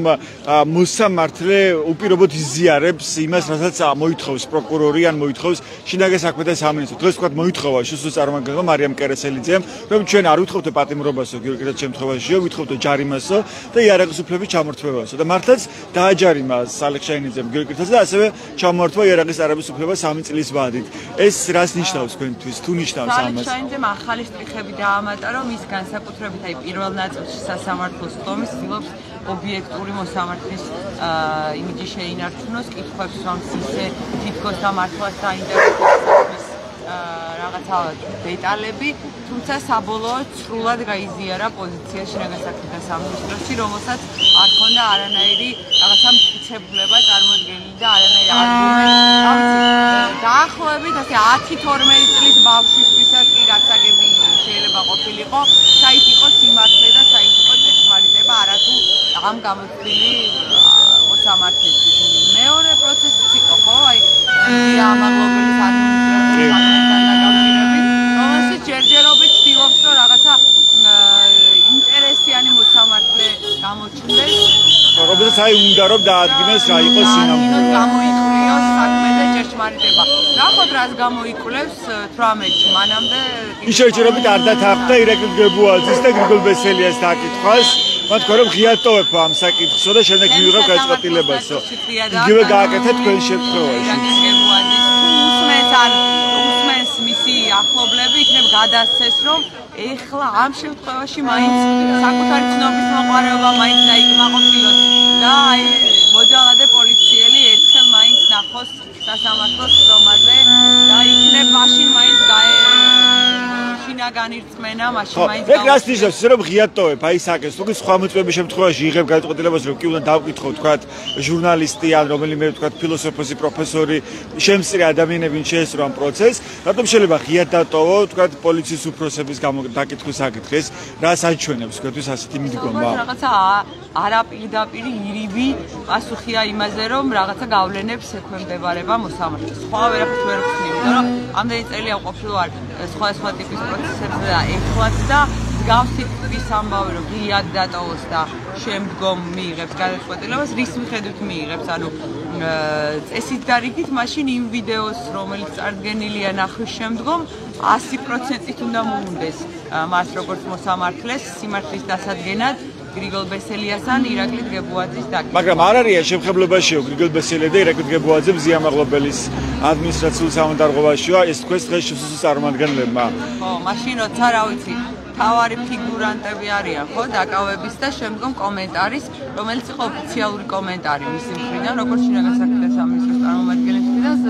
მოსამართლე უპირობოდ იზიარებს იმას, რასაც მოითხოვს პროკურორი ან მოითხოვს შინაგანი საქმეთა სამინისტრო. დღეს თქვა მოითხოვა შუსუს წარმომადგენელმა მარიამ კერესელიძემ, რომ ჩვენ არ ვითხოვთ პატიმრობასო გიორგი კირთაძის შემთხვევაშიო, ვითხოვთ ჯარიმასო და იარაღის უფლების ჩამორთმევასო და მართლაც დააჯარიმა სალიქ შაინიძემ გიორგი კირთაძე და ასევე ჩამოართვა იარაღის არების უფლება 3 წლის ვადით. ეს რას ნიშნავს თქვენთვის? თუ ნიშნავს ამას? სალიქ შაინიძემ ახალი შტრიხები დაამატა, რომ ის განსაკუთრებით აი პირველ ნაწილში სასამართლოს ხომის ცდილობს ობიექტური მოსამართლის იმიჯი შეინარჩუნოს, კითხვებს რომ ისე თითქოს და მართლაც დაინტერესებს რაღაცა დეტალები, თუმცა საბოლოოდ სრულად გაიზიარა პოზიცია შინაგანი საქმეთა სამინისტროში, რომელსაც არ ჰქონდა არანაირი რაღაცა მტკიცებულება წარმოდგენილი და არანაირი არგუმენტი. დაახლოებით ასე 10-12 წლის ბავშვისთვისაც კი გასაგები შეიძლება ყოფილიყო, საით იყო სიმართლე და საით იყო ჭეშმარიტება, არათუ ამ გამოცდილი მოსამართლეების. მეორე პროცესიც იყო, ხო, აი ამაღლობელის ადმინისტრაციის საქმეთან დაკავშირებით, რომელსაც ჯერჯერობით ცდილობს, რომ რაღაცა ინტერესიანი მოსამართლე გამოჩნდეს. რომელსაც აი უნდა რომ დაადგინოს რა იყო სინამდვილე. გამოიკვლიოს საქმე და ჭეშმარიტება. ნახოთ რას გამოიკვლევს 18-ში, მანამდე ის შეჭერობით არ დათანხმდა ირაკლი გებუაძის და გრიგოლ ბესელიას დაკითხვას. მათ თქვა რომ ღიად ტოვებ ამ საკითხსო და შემდეგ მივიღებ გადაწყვეტილებასო. იგივე გააკეთა თქვენ შემთხვევაში. უსმენს მისი ახლობლები იქნებ გადასცეს, რომ ეხლა ამ შემთხვევაში მაინც საკუთარი ცნობის მოყარეობა მაინც დაიკმაყოფილოს და აი მოძალადე პოლიციელი ერთხელ მაინც ნახოს სასამართლოს ხომაზე და იქნებ მაშინ მაინც წინა განირწმენა, მაშინ მაინც ეგ რას ნიშნავს, ისე რომ ღიად ტოვებ, აი საკეს, თუ სხვა მოწმების შემთხვევაში იღებ გადაწყვეტილებას, რომ კი უნდა დავკითხო, თქვათ, ჟურნალისტი ან რომელიმე თქვათ ფილოსოფოსი, პროფესორი, შემსწრე ადამიანები შეესწრო ამ პროცესს, რატომ შეიძლება ღიად დატოვო, თქვათ, პოლიციის უფროსების დაკითხვის საკითხს, რა საჩვენებს თქვენთვის ასეთი მიდგომა? რაღაცა არაპირდაპირი ირიბი პასუხია იმაზე, რომ რაღაცა გავლენებს ექვემდებარება მოსამართლეს. სხვა ვერაფერს ვერ ვხსნი, იმიტომ რომ ამდენი წელი ყოფილვარ სხვა ტიპის პროცესებზე და ეხლაც და მსგავსი ტიპის ამბავი, რომ ღიად დატოვოს და შემდგომ მიიღებს გადაწყვეტილებას, რის მიხედვით მიიღებს, ანუ წესით და რიგით, მაშინ იმ ვიდეოს, რომელიც წარდგენილია ნახვის შემდგომ 100%-ით უნდა მოუნდეს მას როგორც მოსამართლეს სიმართლის დასადგენად გრიგოლ ბესელიასთან ირაკლი დგებუაძის დაკითხვა. მაგრამ არ არიან შემხებლობაშიო გრიგოლ ბესელია და ირაკლი დგებუაძე მზიამაღლობელის ადმინისტრაციულ სამართალშია ეს თქვენს დღეს შესუსის წარმომადგენლებმა. ხო, მაშინ როცა რა ვიცი, თავარი ფიგურანტები არიან, ხო, დაკავების და შემდგომ კომენტარის, რომელიც იყო ოფიციალური კომენტარი მისი მხრიდან, როგორც შინაგან საქმეთა სამინისტროს წარმომადგენლებს,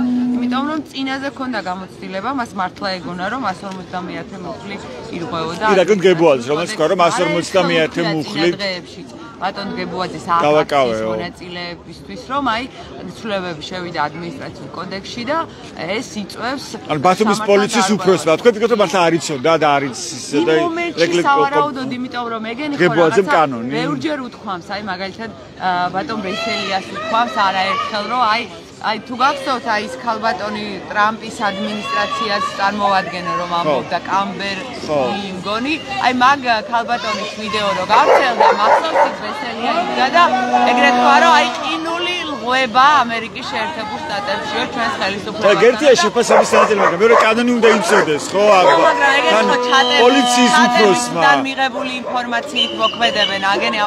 იმიტომ რომ წინაზე ქონდა გამოცდილება, მას მართლა ეგონა, რომ 150-ე მუხლი ირღვეოდა. ირაკლი დგებუაძე, რომელიც თქვა, რომ 150-ე მუხლი ბატონ დგებუაძის აქტის მონაწილეებისთვის, რომ აი ცვლილებები შევიდა ადმინისტრაციულ კოდექსში და ეს იწვევს ანუ ბათუმის პოლიციის უფროსმა, თქვენ თქვით რომ მართლა არ იცოდა და არ იცის და რეგლამენტი სავარაუდოდ, იმიტომ რომ ეგენი ხო დგებუაძემ კანონი. ბევრჯერ უთქვამს, აი მაგალითად ბატონ ბრესელიას უთქვამს არაერთხელ, რომ აი თუ გახსოვთ აი ის ქალბატონი ტრამპის ადმინისტრაციას წარმოვადგენენ რომ ამბობდა კამბერი მგონი აი მაგ ქალბატონის ვიდეო რო გავწევდა მახსოვს ის ბესელია იდგა და ეგრეთ თქვა რომ აი ყინული ლღვება ამერიკის შეერთებულ შტატებშიო ჩვენს ხელისუფლებასთან და გერთია შეფასების ნაწილი მაგრამ მეორე კანონი უნდა იცოდეს ხო მაგრამ პოლიციის უფროსმა და მიღებული ინფორმაციით მოქმედებენ ეგენი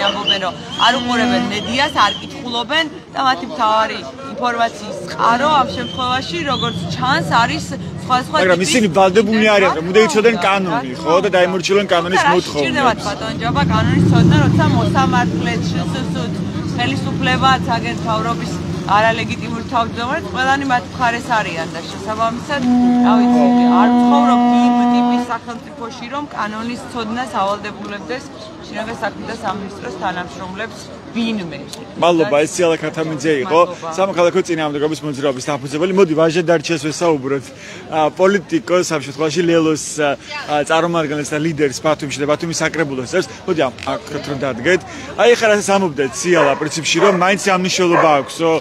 ამბობენ რომ არ უყურებენ მედიას არ კითხულობენ და მათი მთავარი ინფორმაციის წყარო ამ შემთხვევაში როგორც ჩანს არის სხვა მაგრამ ისინი ვალდებული არიან რომ უნდა იცოდნენ კანონი ხო და დაემორჩილონ კანონის მოთხოვნა სჭირდებათ ბატონჯობა კანონის ცოდნა როცა მოსამართლეც ხელისუფლება საგენთავრობის არალეგიტიმური თავმჯდომარედ ყველანი მათ მხარეს არიან და შესაბამისად რა ვიცი არ ვცხოვრობ იმ ტიპის სახელმწიფოში რომ კანონის ცოდნას ავალდებულებდეს შინაგან საქმეთა სამინისტროს თანამშრომლებს ვინმე. მადლობა, ეს ციალა ქათამიძე იყო, სამოქალაქო წინააღმდეგობის მოძრაობის დაფუძნებელი. მოდი ვაჟე დარჩეს ვესაუბროთ. პოლიტიკოს ამ შემთხვევაში ლელოს წარმომადგენელს და ლიდერს ბათუმში და ბათუმის საკრებულოს წერს. მოდი აქეთ რომ დადგეთ. აი ხარ ასე ამობდეთ ციალა პრინციპში რომ მაინც ამ მნიშვნელობა აქვსო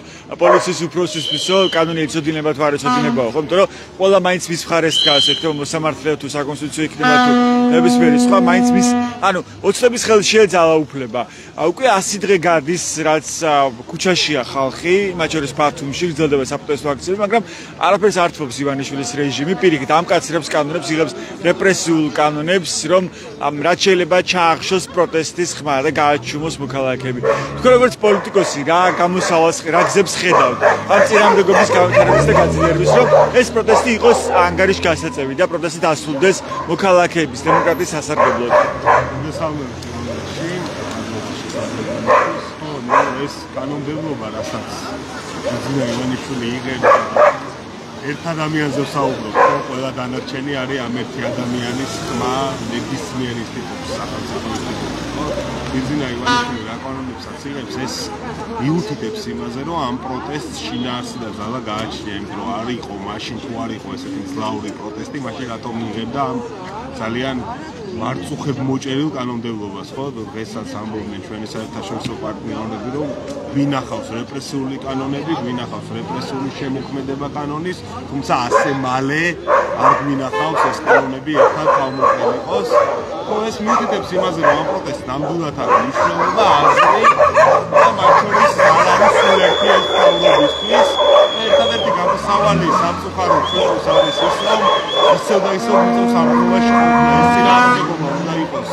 პოლიციის უფროსისთვისო კანონი ეცოდინება თუ არ ეცოდინებაო, ხო? იმიტომ რომ ყველა მაინც მის მხარეს დგას, ეგრე მოსამართლე თუ საკონსტიტუციო იქნება თუ ნებისმიერი სხვა მაინც მის ანუ ოცნების ხელში შეეძალა უფლება. უკვე 100 დღე გადის რაც ქუჩაშია ხალხი, მათ შორის ბათუმში გრძელდება საპროტესტო აქციები, მაგრამ არაფერს არ თვობს ივანიშვილის რეჟიმი, პირიქით ამკაცრებს კანონებს, იღებს რეპრესიულ კანონებს, რომ რაც შეიძლება ჩაახშოს პროტესტის ხმა და გააჩუმოს მოქალაქეები. თქვენ როგორც პოლიტიკოსი რა გამოსავალს რა გზებს ხედავთ ამ წინააღმდეგობის განვითარების და გაძლიერების, რომ ეს პროტესტი იყოს ანგარიშგასაწევი და პროტესტი დასრულდეს მოქალაქეების დემოკრატიის სასარგებლოდ. ეს კანონმდებლობა, რასაც ძინა ივანიშვილი იღებს, ერთ ადამიანზე ვსაუბრობ, რომ ყველა დანარჩენი არის ამ ერთი ადამიანის ხმა ნებისმიერ ინსტიტუტს, სახელმწიფო ინსტიტუტს, ხო? ძინა ივანიშვილი რა კანონებსაც იღებს, ეს მიუთითებს იმაზე, რომ ამ პროტესტს შინაარსი და ძალა გააჩნია, იმიტომ რომ არ იყო მაშინ თუ არ იყო ესეთი ძლავრი პროტესტი, მაშინ რატომ იღებდა ამ ძალიან მარწუხებ მოჭერილ კანონმდებლობას, ხო? დღესაც ამბობდნენ ჩვენი საერთაშორისო პარტნიორები, რომ გვინახავს რეპრესიული კანონები, გვინახავს რეპრესიული შემოქმედება კანონის, თუმცა ასე მალე არ გვინახავს ეს კანონები ერთად თავმოყრილიყოს. ხო, ეს მიუთითებს იმაზე, რომ ამ პროტესტს ნამდვილად აქვს მნიშვნელობა, აზრი და მათ შორის არ არის სულ ერთი ეს თავრობისთვის. ერთადერთი გამოსავალი სამწუხარო ჩვენს არის ის, რომ ისევ და ისევ მიწევს არქივაში ეს წინააღმდეგობა უნდა იყოს.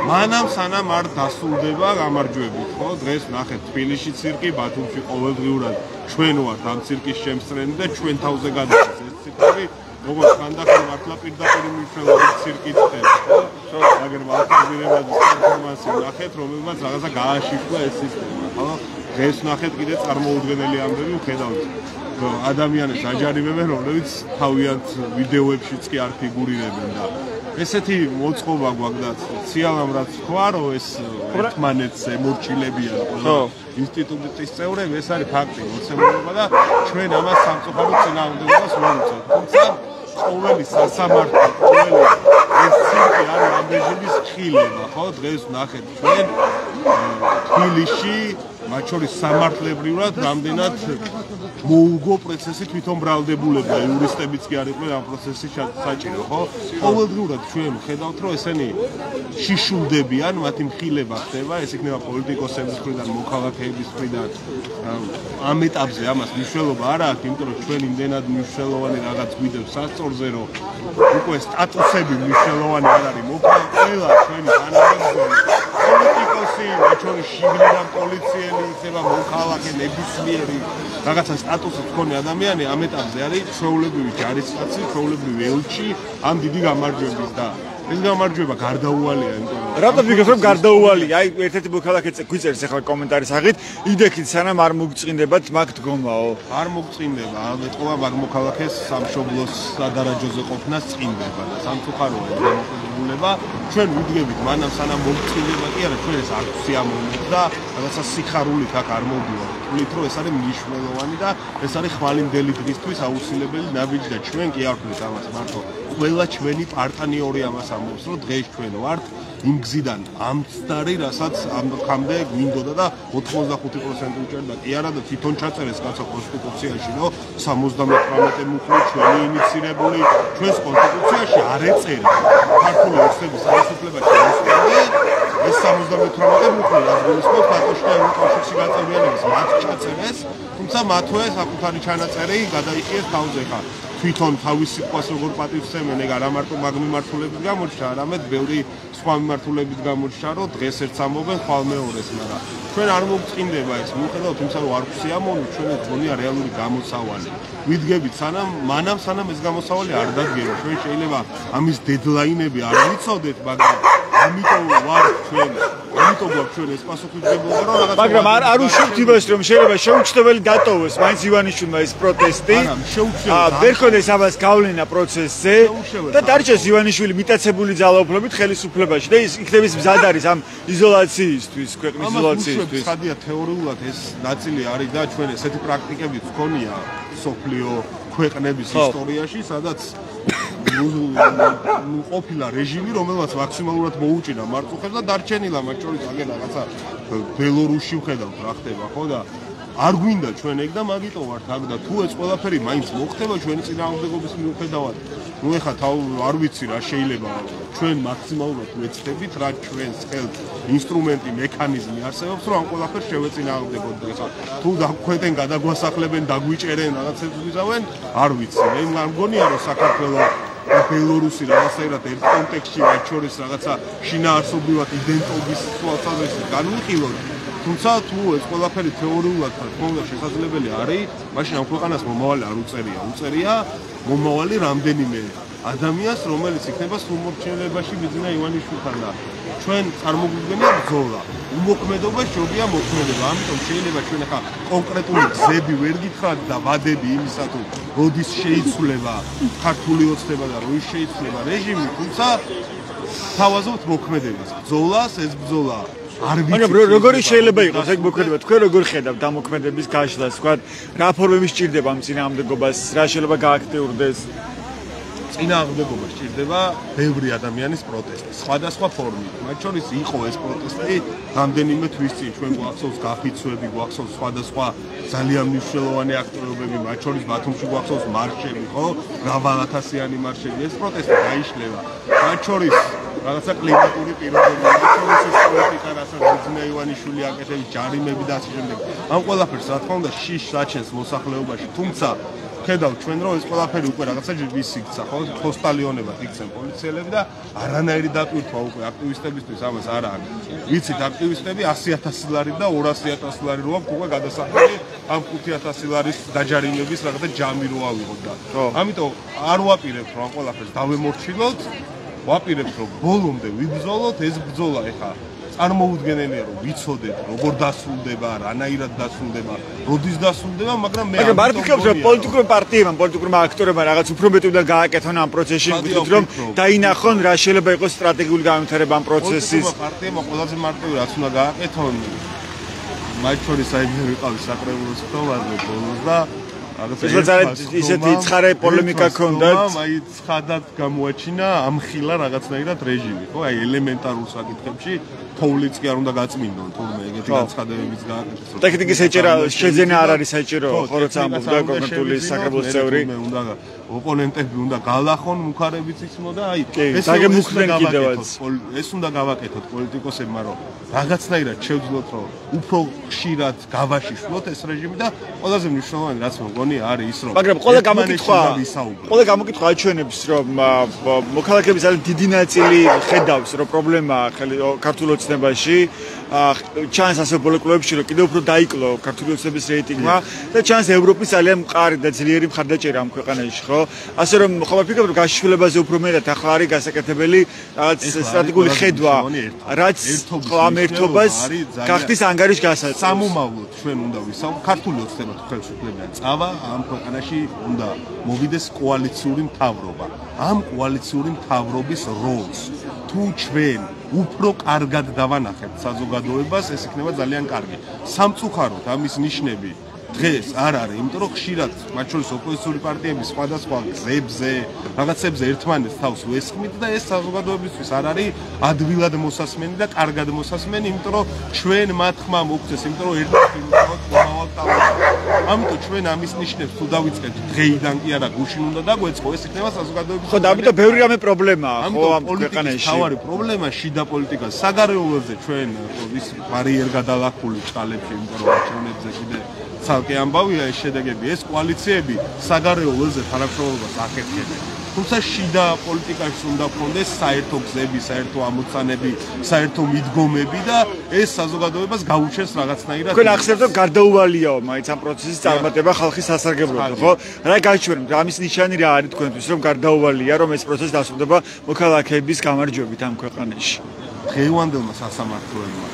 მანამ სანამ არ დასრულდება გამარჯვებით, ხო? დღეს ნახეთ თბილისში ცირკი, ბათუმში ყოველდღიურად ჩვენ ვართ ამ ცირკის შემსწრენი და ჩვენ თავზე გადადის ეს ცირკი, როგორც ხანდახან მართლა პირდაპირ მნიშვნელობით ცირკით ხდება, ხო? მაგრამ ალტერნატივების ინფორმაცია ნახეთ, რომელმაც რაღაცა გააშიშვა ეს სისტემა, ხო? დღეს ნახეთ კიდე წარმოუდგენელი ამბები ვხედავთ. ადამიანებს აჯარიმებენ, რომლებიც თავიანთ ვიდეოებშიც კი არ ფიგურირებენ და ესეთი მოწყობა გვაქვს და ციალამ რაც თქვა, რომ ეს ერთმანეთს ემორჩილებიან ყველა ინსტიტუტის წევრები, ეს არის ფაქტი, მოცემულობა და ჩვენ ამას სამწუხაროდ წინააღმდეგობას ვერ უწევთ. თუმცა ყოველი სასამართლო, ყოველი ეს ცირკი არის ამ რეჟიმის ხილება, ხო? დღეს ნახეთ ჩვენ თბილისში, მათ შორის სამართლებრივად რამდენად მოუგო პროცესი თვითონ ბრალდებულებდა, იურისტებიც კი არ იყვნენ ამ პროცესის საჭირო, ხო? ყოველდღურად ჩვენ ხედავთ, რომ ესენი შიშულდებიან, მათი მხილება ხდება, ეს იქნება პოლიტიკოსების მხრიდან, მოქალაქეების მხრიდან. ამ ეტაპზე ამას მნიშვნელობა არ აქვს, იმიტომ რომ ჩვენ იმდენად მნიშვნელოვანი რაღაც გვიდევს სასწორზე, რომ უკვე სტატუსები მნიშვნელოვანი არ არის, მოკლედ ყველა ჩვენი თანამედროვე პოლიტიკოსი, მათ შორის შიგნიდან პოლიციელი, იქნება მოქალაქე, ნებისმიერი რაღაცა სტატუსის მქონე ადამიანი ამ ეტაპზე არის ჩვეულებრივი ჯარისკაცი, ჩვეულებრივი ელჩი ამ დიდი გამარჯვების და ეს გამარჯვება გარდაუვალია, იმიტომ რომ რატომ ვიგებ რომ გარდაუვალია? აი ერთ-ერთი მოქალაქე გვიწერს ახლა კომენტარის აღით, იდექით სანამ არ მოგწინდებათ მაგ დგომაო. არ მოგწინდება, ეტყობა მაგ მოქალაქეს სამშობლოს სადარაჯოზე ყოფნას წინდება და სამწუხაროა ეს დამოკიდებულება. ჩვენ ვიდგებით მანამ სანამ მოგწინდება კი არა, ჩვენ ეს არ სიამოვნებთ და რაღაცა სიხარულით აქ არ მოვდივართ. ვთვლით რომ ეს არის მნიშვნელოვანი და ეს არის ხვალინდელი დღისთვის აუცილებელი ნაბიჯი და ჩვენ კი არ ვთვლით ამას მარტო. ყველა ჩვენი პარტნიორი ამას ამბობს, რომ დღეს ჩვენ ვართ იმ გზიდან ამცდარი, რასაც ამქამდე გვინდოდა და 85% უჭერდა კი არა და თვითონ ჩაწერეს კაცო კონსტიტუციაში, რომ 78 მუხლი ჩვენი ინიცირებული ჩვენს კონსტიტუციაში არ ეწერა. ქართული ოცნების ხელისუფლებაში ეს 78 მუხლი აღგულისხმობ ბატონში და ევროკავშირში გაწევრიანებას მათ ჩაწერეს, თუმცა მათვე საკუთარი ჩანაწერი გადაიხიეს თავზე ხა. თვითონ თავისი ყვას როგორ პატივცემენ, ეგ არა მარტო მაგ მიმართულებით გამოჩნდა, არამედ ბევრი სხვა მიმართულებით გამოჩნდა, რომ დღეს ერთს ამბობენ, ხვალ მეორეს, მაგრამ ჩვენ არ მოგწინდება ეს. მიუხედავად იმისა, რომ არ გვსიამოვნებთ, ჩვენ გქონია რეალური გამოსავალი. ვიდგებით მანამ სანამ ეს გამოსავალი არ დადგება. ჩვენ შეიძლება ამის დედლაინები არ ვიცოდეთ, მაგრამ ამიტომ ვარ ჩვენ ეს პასუხისმგებლობა რომ რაღაც მაგრამ არ უშუქთ იმას რომ შეიძლება შეუჩნდებელი დატოვოს მაინც ივანიშვილმა ეს პროტესტი. ვერ ხონდეს ამას გავლენა პროცესზე და დარჩეს ივანიშვილი მიტაცებული ძალაუფლებით ხელისუფლებაში და ის იქნების მზად არის ამ იზოლაციისთვის, ქვეყნის იზოლაციისთვის. ხადია თეორიულად ეს ნაწილი არის და ჩვენ ესეთი პრაქტიკებიც გქონია სოფლიო ქვეყნების ისტორიაში, სადაც ყოფილა რეჟიმი, რომელმაც მაქსიმალურად მოუჭირა მარწუხებს და დარჩენილა მათ შორის აგერ რაღაცა ბელორუსში ვხედავთ რა ხდება, ხო და არ გვინდა ჩვენ ეგ და მაგიტომ ვართ აქ და თუ ეს ყველაფერი მაინც მოხდება ჩვენი წინააღმდეგობის მიუხედავად. ნუ ეხა არ ვიცი რა შეიძლება ჩვენ მაქსიმალურად ვეცდებით რა ჩვენს ხელთ ინსტრუმენტი, მექანიზმი არსებობს რომ ამ ყველაფერს შევეწინააღმდეგოთ და ეხა თუ დაგვქვეტენ, გადაგვასახლებენ, დაგვიჭერენ, რაღაცებს გვიზავენ, არ ვიცი. მე მგონია რომ საქართველოს ბელორუსი რაღაცაირად ერთ კონტექსტში მათ შორის რაღაცა შინაარსობრივად იდენტობის თვალსაზრისით განვიხილოთ. თუმცა თუ ეს ყველაფერი თეორიულად თქონდა შესაძლებელი არის, მაშინ ამ ქვეყანას მომავალი არ უწერია. უწერია მომავალი რამდენიმე ადამიანს, რომელიც იქნება სრულმორჩილებაში ბიძინა ივანიშვილთან და ჩვენ წარმოგვიდგენია ბრძოლა. უმოქმედობა შეუძლია მოქმედება. ამიტომ შეიძლება ჩვენ ახლა კონკრეტული გზები ვერ გითხრათ და ვადები იმისა თუ როდის შეიცვლება ქართული ოცნება და როდის შეიცვლება რეჟიმი, თუმცა თავაზობთ მოქმედებას. ბრძოლას ეს ბრძოლა არ ვიცი. მაგრამ როგორი შეიძლება იყოს ეგ მოქმედება? თქვენ როგორ ხედავთ დამოქმედების გაშლას? თქვა რა ფორმები სჭირდება ამ წინააღმდეგობას? რა შეიძლება გააქტიურდეს? წინააღმდეგობა სჭირდება ბევრი ადამიანის პროტესტი, სხვადასხვა ფორმით. მათ შორის იყო ეს პროტესტი რამდენიმე თვის წინ. ჩვენ გვახსოვს გაფიცვები, გვახსოვს სხვადასხვა ძალიან მნიშვნელოვანი აქტივობები, მათ შორის ბათუმში გვახსოვს მარშები, ხო? მრავალათასიანი მარშები. ეს პროტესტი გაიშლება. მათ შორის რაღაცა კლიმატური პირობები, მათ შორის ის პოლიტიკა, რასაც ბიძინა ივანიშვილი აკეთებს, ჯარიმები და ასე შემდეგ. ამ ყველაფერს რა თქმა უნდა შიშს აჩენს მოსახლეობაში, თუმცა ხედავთ ჩვენ რომ ეს ყველაფერი უკვე რაღაცა ჯიბის იქცა, ხო? პოსტალიონებად იქცენ პოლიციელები და არანაირი დატვირთვა უკვე აქტივისტებისთვის ამას არ არის. ვიცით აქტივისტები 100,000 ლარი და 200,000 ლარი რო აქვს უკვე გადასახადი ამ 5,000 ლარის დაჯარიმების რაღაცა ჯამი რო ავიღოთ და ამიტომ არ ვაპირებთ რომ ამ ყველაფერს დავემორჩილოთ. ვაპირებთ რომ ბოლომდე ვიბრძოლოთ ეს ბრძოლა ეხა წარმოუდგენელია რომ ვიცოდეთ როგორ დასრულდება, რანაირად დასრულდება, როდის დასრულდება, მაგრამ მე მაგრამ არ ვფიქრობ რომ პოლიტიკურ პარტიებმა, პოლიტიკურმა აქტორებმა რაღაც უფრო მეტი უნდა გააკეთონ ამ პროცესში, ვთქვით რომ დაინახონ რა შეიძლება იყოს სტრატეგიული განვითარება ამ პროცესის. პოლიტიკურმა პარტიებმა ყველაზე მარტივი რაც უნდა გააკეთონ, მათ შორის აი მე ვიყავი საკრებულოს ხომაზე ბოლოს და ისეთი ცხარე პოლემიკა ქონდათ, აი ცხადად გამოაჩინა ამხილა რაღაცნაირად რეჟიმი, ხო? აი ელემენტარულ საკითხებში თოვლიც კი არ უნდა გაწმინდონ, თურმე ეგეთი განცხადებებიც გააკეთოს. ტექნიკის ეჭერა შეძენა არ არის საჭირო, ხო, როცა ამბობდა კონკრეტული საკრებულოს წევრი. უნდა ოპონენტები უნდა გალახონ, მუხარებიც ისმო და აი ეს დაგემუხდნენ კიდევაც. ეს უნდა გავაკეთოთ პოლიტიკოსებმა, რომ რაღაცნაირად შევძლოთ, რომ უფრო ხშირად გავაშიშვლოთ ეს რეჟიმი და ყველაზე მნიშვნელოვანი რაც მგონია არის ის, რომ მაგრამ ყველა გამოკითხვა აჩვენებს, რომ მოქალაქეების ძალიან დიდი ნაწილი ხედავს, რომ პრობლემაა ქართულ ოცნებაში, ჩანს ასე ბოლოკლებებში, რომ კიდევ უფრო დაიკლო ქართული ოცნების რეიტინგმა და ჩანს ევროპის ძალიან მყარი და ძლიერი მხარდაჭერა ამ ქვეყანაში, ხო? ასე რომ ხომ ვფიქრობ, რომ გაშიშვლებას უფრო მეტად ახლა არის გასაკეთებელი რაღაც სტრატეგიული ხედვა, რაც ამ ერთობას გახდის ანგარიშგასაწევს. სამომავლოდ ჩვენ უნდა ვისაუბროთ ქართული ოცნება თუ ხელშეკრულებიდან წავა ამ ქვეყანაში უნდა მოვიდეს კოალიციური მთავრობა. ამ კოალიციური მთავრობის როლს თუ ჩვენ უფრო კარგად დავანახებთ საზოგადოებას, ეს იქნება ძალიან კარგი. სამწუხაროდ ამის ნიშნები დღეს არ არის, იმიტომ რომ ხშირად მათ შორის ოპოზიციური პარტიების სხვადასხვა გზებზე, რაღაცებზე ერთმანეთს თავს ვესხმით და ეს საზოგადოებისთვის არ არის ადვილად მოსასმენი და კარგად მოსასმენი, იმიტომ რომ ჩვენ მათ ხმა მოგწეს, იმიტომ რომ ერთ-ერთი ამიტომ ჩვენ ამის ნიშნებს თუ დავიწყებთ დღეიდან კი არა გუშინ უნდა დაგვეწყო, ეს იქნება საზოგადოების. ხო, და ამიტომ ბევრი რამე პრობლემაა, ხო, ამ ქვეყანაში. თავარი პრობლემა შიდა პოლიტიკა, საგარეო ველზე ჩვენ ის ბარიერ გადალახული ჭალებში, იმიტომ რომ ჩვენებზე კიდე ცალკე ამბავია ეს შედეგები, ეს კოალიციები საგარეო ველზე თანამშრომლობას აკეთებენ. თუმცა შიდა პოლიტიკაში უნდა გქონდეს საერთო გზები, საერთო ამოცანები, საერთო მიდგომები და ეს საზოგადოებას გაუჩენს რაღაცნაირად. თქვენ ახსენებთ, რომ გარდაუვალიაო მაინც ამ პროცესის წარმატება ხალხის სასარგებლოდ, ხო? რა გაჩვენებთ, ამის ნიშანი რა არის თქვენთვის, რომ გარდაუვალია, რომ ეს პროცესი დასრულდება მოქალაქეების გამარჯვებით ამ ქვეყანაში? დღევანდელმა სასამართლოებმა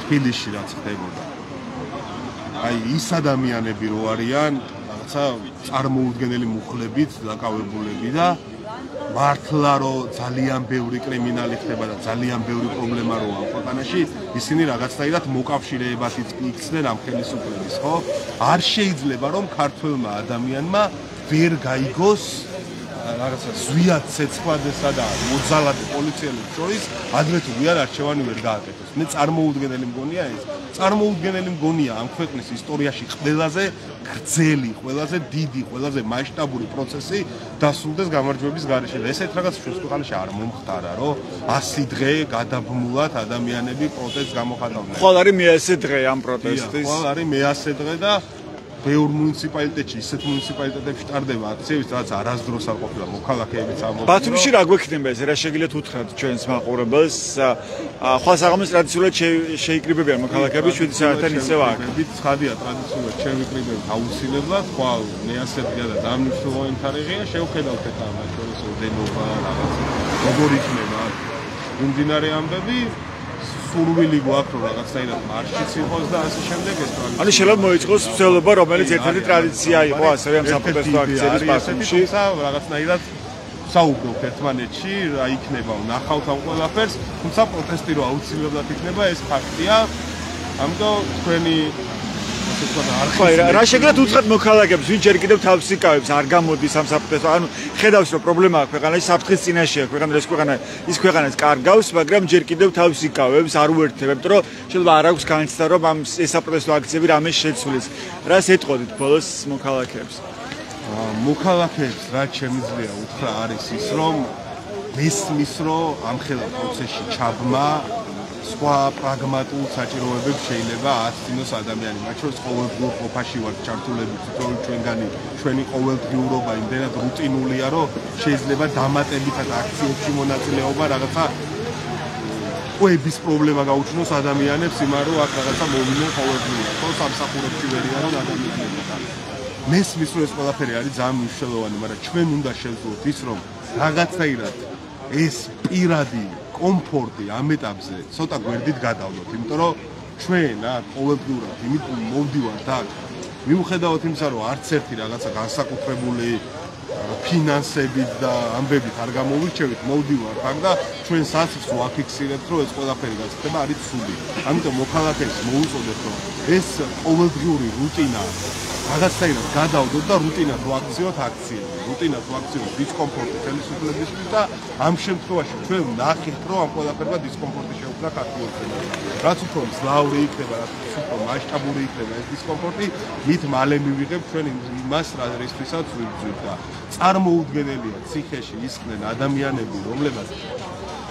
თბილისში რაც ხდებოდა აი ის ადამიანები რო არიან რაღაცა წარმოუდგენელი მუხლებით დაკავებულები და მართლა რო ძალიან ბევრი კრიმინალი ხდება და ძალიან ბევრი პრობლემა როა ამ ქვეყანაში, ისინი რაღაცნაირად მოკავშირეებად იქცნენ ამ ხელისუფლების, ხო? არ შეიძლება რომ ქართველმა ადამიანმა ვერ გაიგოს რაღაცა ზვიად ცეცხლადესა და მოძალადე პოლიციელებს შორის ადრე თუ გვიან არჩევანი ვერ გააკეთოს. მე წარმოუდგენელი მგონია ეს. წარმოუდგენელი მგონია ამ ქვეყნის ისტორიაში ყველაზე გრძელი, ყველაზე დიდი, ყველაზე მასშტაბური პროცესი დასრულდეს გამარჯვების გარეშე. და ესეთ რაღაც ჩვენს ქვეყანაში არ მომხდარა, რომ 100 დღე გადაბმულად ადამიანები პროტესტს გამოხატავდნენ. ხვალ არის მე-100 დღე ამ პროტესტის. ხვალ არის მე-100 დღე და ბევრ მუნიციპალიტეტში, ისეთ მუნიციპალიტეტებში ტარდება აქციები, სადაც არასდროს არ ყოფილა მოქალაქეებიც ამბობდნენ. ბათუმში რა გვექნება ეს? რა შეგიძლიათ უთხრათ ჩვენს მაყურებელს? ხვალ საღამოს ტრადიციულად შეიკრიბებიან მოქალაქეები 7 საათთან ისევ აქ. ცხადია ტრადიციულად შევიკრიბებთ აუცილებლად, ხვალ მე-100 დღე და ძალიან მნიშვნელოვანი თარიღია, შევხედავთ ეს ამ შორის ოდენობა რაღაც. როგორ იქნება მიმდინარე ამბები? სურვილი გვაქვს რომ რაღაცნაირად მარშიც იყოს და ასე შემდეგ ეს ტრადიცია. ანუ შეიძლება მოიწყოს მსვლელობა, რომელიც ერთ-ერთი ტრადიცია იყო ასევე ამ საპროტესტო აქციების პასუხში. თუმცა რაღაცნაირად საუბრობთ ერთმანეთში, რა იქნება, ნახავთ ამ ყველაფერს, თუმცა პროტესტი რო აუცილებლად იქნება, ეს ფაქტია. ამიტომ თქვენი რა შეგიძლიათ უთხრათ მოქალაქეებს, ვინ ჯერ კიდევ თავს იკავებს, არ გამოდის ამ საპროტესტო, ანუ ხედავს რომ პრობლემაა ქვეყანაში, საფრთხის წინაშეა ქვეყანა, ის ქვეყანას კარგავს, მაგრამ ჯერ კიდევ თავს იკავებს, არ უერთდებებთ, რომ შეიძლება არ აქვს განცდა, რომ ამ საპროტესტო აქციები რამეს შეცვლის. რას ეტყოდით ბოლოს მოქალაქეებს? მოქალაქეებს რაც შემიძლია უთხრა არის ის, რომ მესმის, რომ ამ ხელა პროცესში ჩაბმა სხვა პრაგმატულ საჭიროებებს შეიძლება აცინოს ადამიანი. მათ შორის ყოველდღიურ ყოფაში ვართ ჩართულები, თითოეულ ჩვენგანი ჩვენი ყოველდღიურობა იმდენად რუტინულია, რომ შეიძლება დამატებითად აქციებში მონაწილეობა რაღაცა ყვების პრობლემა გაუჩნოს ადამიანებს, იმან რომ აქ რაღაცა მოვიდნენ ყოველდღიურად. ხო, სამსახურებში ვერიანონ ადამიანები. მესმის, რომ ეს ყველაფერი არის ძალიან მნიშვნელოვანი, მაგრამ ჩვენ უნდა შევძლოთ ის, რომ რაღაცნაირად ეს პირადი კომფორტი ამ ეტაპზე ცოტა გვერდით გადავლოთ, იმიტომ რომ ჩვენ ყოველდღურად იმით მოვდივართ აქ მიუხედავად იმისა, რომ არც ერთი რაღაცა განსაკუთრებული ფინანსებით და ამბებით არ გამოვირჩევით, მოვდივართ აქ და ჩვენ სასწრაფოს ვაფიქსირებთ, რომ ეს ყველაფერი გასხდება არის ცუდი. ამიტომ მოქალაქეებს მოუწოდეთ, რომ ეს ყოველდღიური რუტინა რაღაცაირად გადავდოთ და რუტინად ვაქციოთ აქციები, რუტინად ვაქციოთ დისკომფორტი ხელისუფლებისთვის და ამ შემთხვევაში ჩვენ ვნახეთ, რომ ამ ყველაფერმა დისკომფორტი შეუქმნა ქართველებმა. რაც უფრო მძლავრი იქნება, რაც უფრო მასშტაბური იქნება ეს დისკომფორტი, მით მალე მივიღებთ ჩვენ იმას, რისთვისაც ვიბრძვით და წარმოუდგენელია ციხეში ისხდნენ ადამიანები, რომლებსაც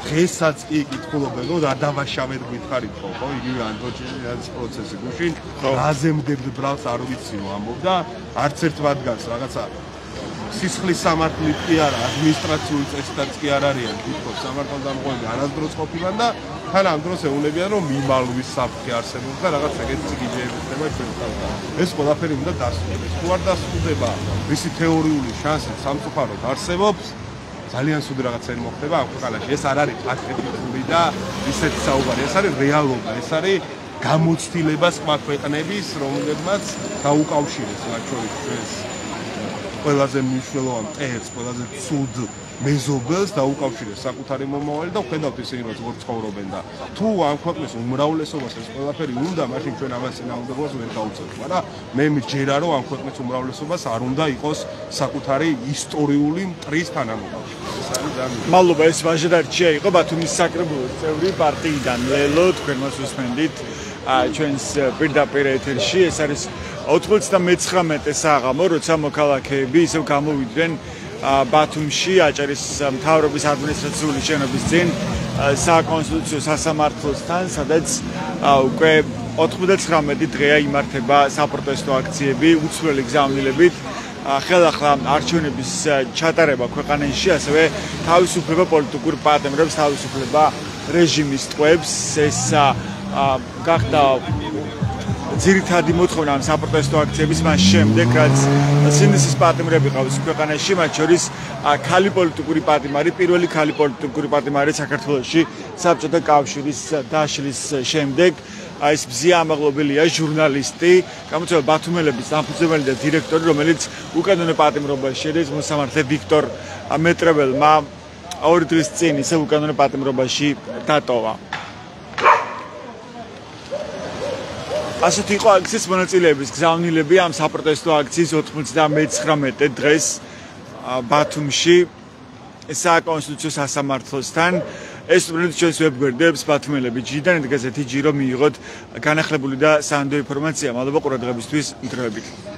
დღესაც კი კითხულობენ, რომ რა დავაშავეთ გითხარით ხო, იგივე ანტოჩინის პროცესი გუშინ, რაზემდებთ ბრალს არ ვიციო ამბობდა, არც ერთ მათგანს რაღაცა სისხლის სამართლით კი არა, ადმინისტრაციული წესითაც კი არ არიან, თვითონ სამართალდამღები არასდროს ყოფილან და თან ამ დროს ეუბნებიან, რომ მიმალვის საფრთხე არსებობს და რაღაც ეგეთი ციგიჯეები ხდება ჩვენთან. ეს ყველაფერი უნდა დასრულდეს. თუ არ დასრულდება, მისი თეორიული შანსი სამწუხაროდ არსებობს. ძალიან სუდი რაღაცები მოხდება ამ ქვეყანაში. ეს არ არის პატრიოტული და ისეთი საუბარი, ეს არის რეალობა, ეს არის გამოცდილება სხვა ქვეყნების, რომლებმაც დაუკავშირეს მათ შორის ჩვენს ყველაზე მნიშვნელოვან მტერს, ყველაზე ცუდ მეზობელს დაუკავშირეს საკუთარი მომავალი და ხედავთ ისინი როგორც ცხოვრობენ და თუ ამ ქვეყნის უმრავლესობას ეს ყველაფერი უნდა, მაშინ ჩვენ ამას წინააღმდეგობას ვერ გავუწევთ, მაგრამ მე მჯერა რომ ამ ქვეყნის უმრავლესობას არ უნდა იყოს საკუთარი ისტორიული მტრის თანამდებობა. მადლობა, ეს ვაჟდარჩია იყო ბათუმის საკრებულოს წევრი პარტიიდან ლელო, თქვენ მას უსმენდით ჩვენს პირდაპირ ეთერში. ეს არის 99 საღამო, როცა მოქალაქეები ისევ გამოვიდნენ ბათუმში აჭარის მთავრობის ადმინისტრაციული შენობის წინ საკონსტიტუციო სასამართლოსთან, სადაც უკვე 99 დღეა იმართება საპროტესტო აქციები უცვლელი გზავნილებით. ხელახლა არჩევნების ჩატარება ქვეყანაში, ასევე თავისუფლება პოლიტიკურ პატიმრებს, თავისუფლება რეჟიმის ტყვებს, ეს გახდა ძირითადი მოთხოვნა ამ საპროტესტო აქციების მას შემდეგ, რაც სინდისის პატიმრები ყავს ქვეყანაში, მათ შორის ქალი პოლიტიკური პატიმარი, პირველი ქალი პოლიტიკური პატიმარი საქართველოში საბჭოთა კავშირის დაშლის შემდეგ. ეს მზია ამაღლობელია ჟურნალისტი, გამოწვევა ბათუმელების დამფუძნებელი და დირექტორი, რომელიც უკანონო პატიმრობაში შედის მოსამართლე ვიქტორ მეტრეველმა 2 დღის წინ ისე უკანონო პატიმრობაში დატოვა. ასეთი იყო აქციის მონაწილეების გზავნილები ამ საპროტესტო აქციის 99 დღეს ბათუმში საკონსტიტუციო სასამართლოსთან. ეს უბრალოდ ჩვენს ვებგვერდებს ბათუმელები ჯიდან გაზეთი ჯირო მიიღოთ განახლებული და სანდო ინფორმაცია. მადლობა ყურადღებისთვის. მდროებით.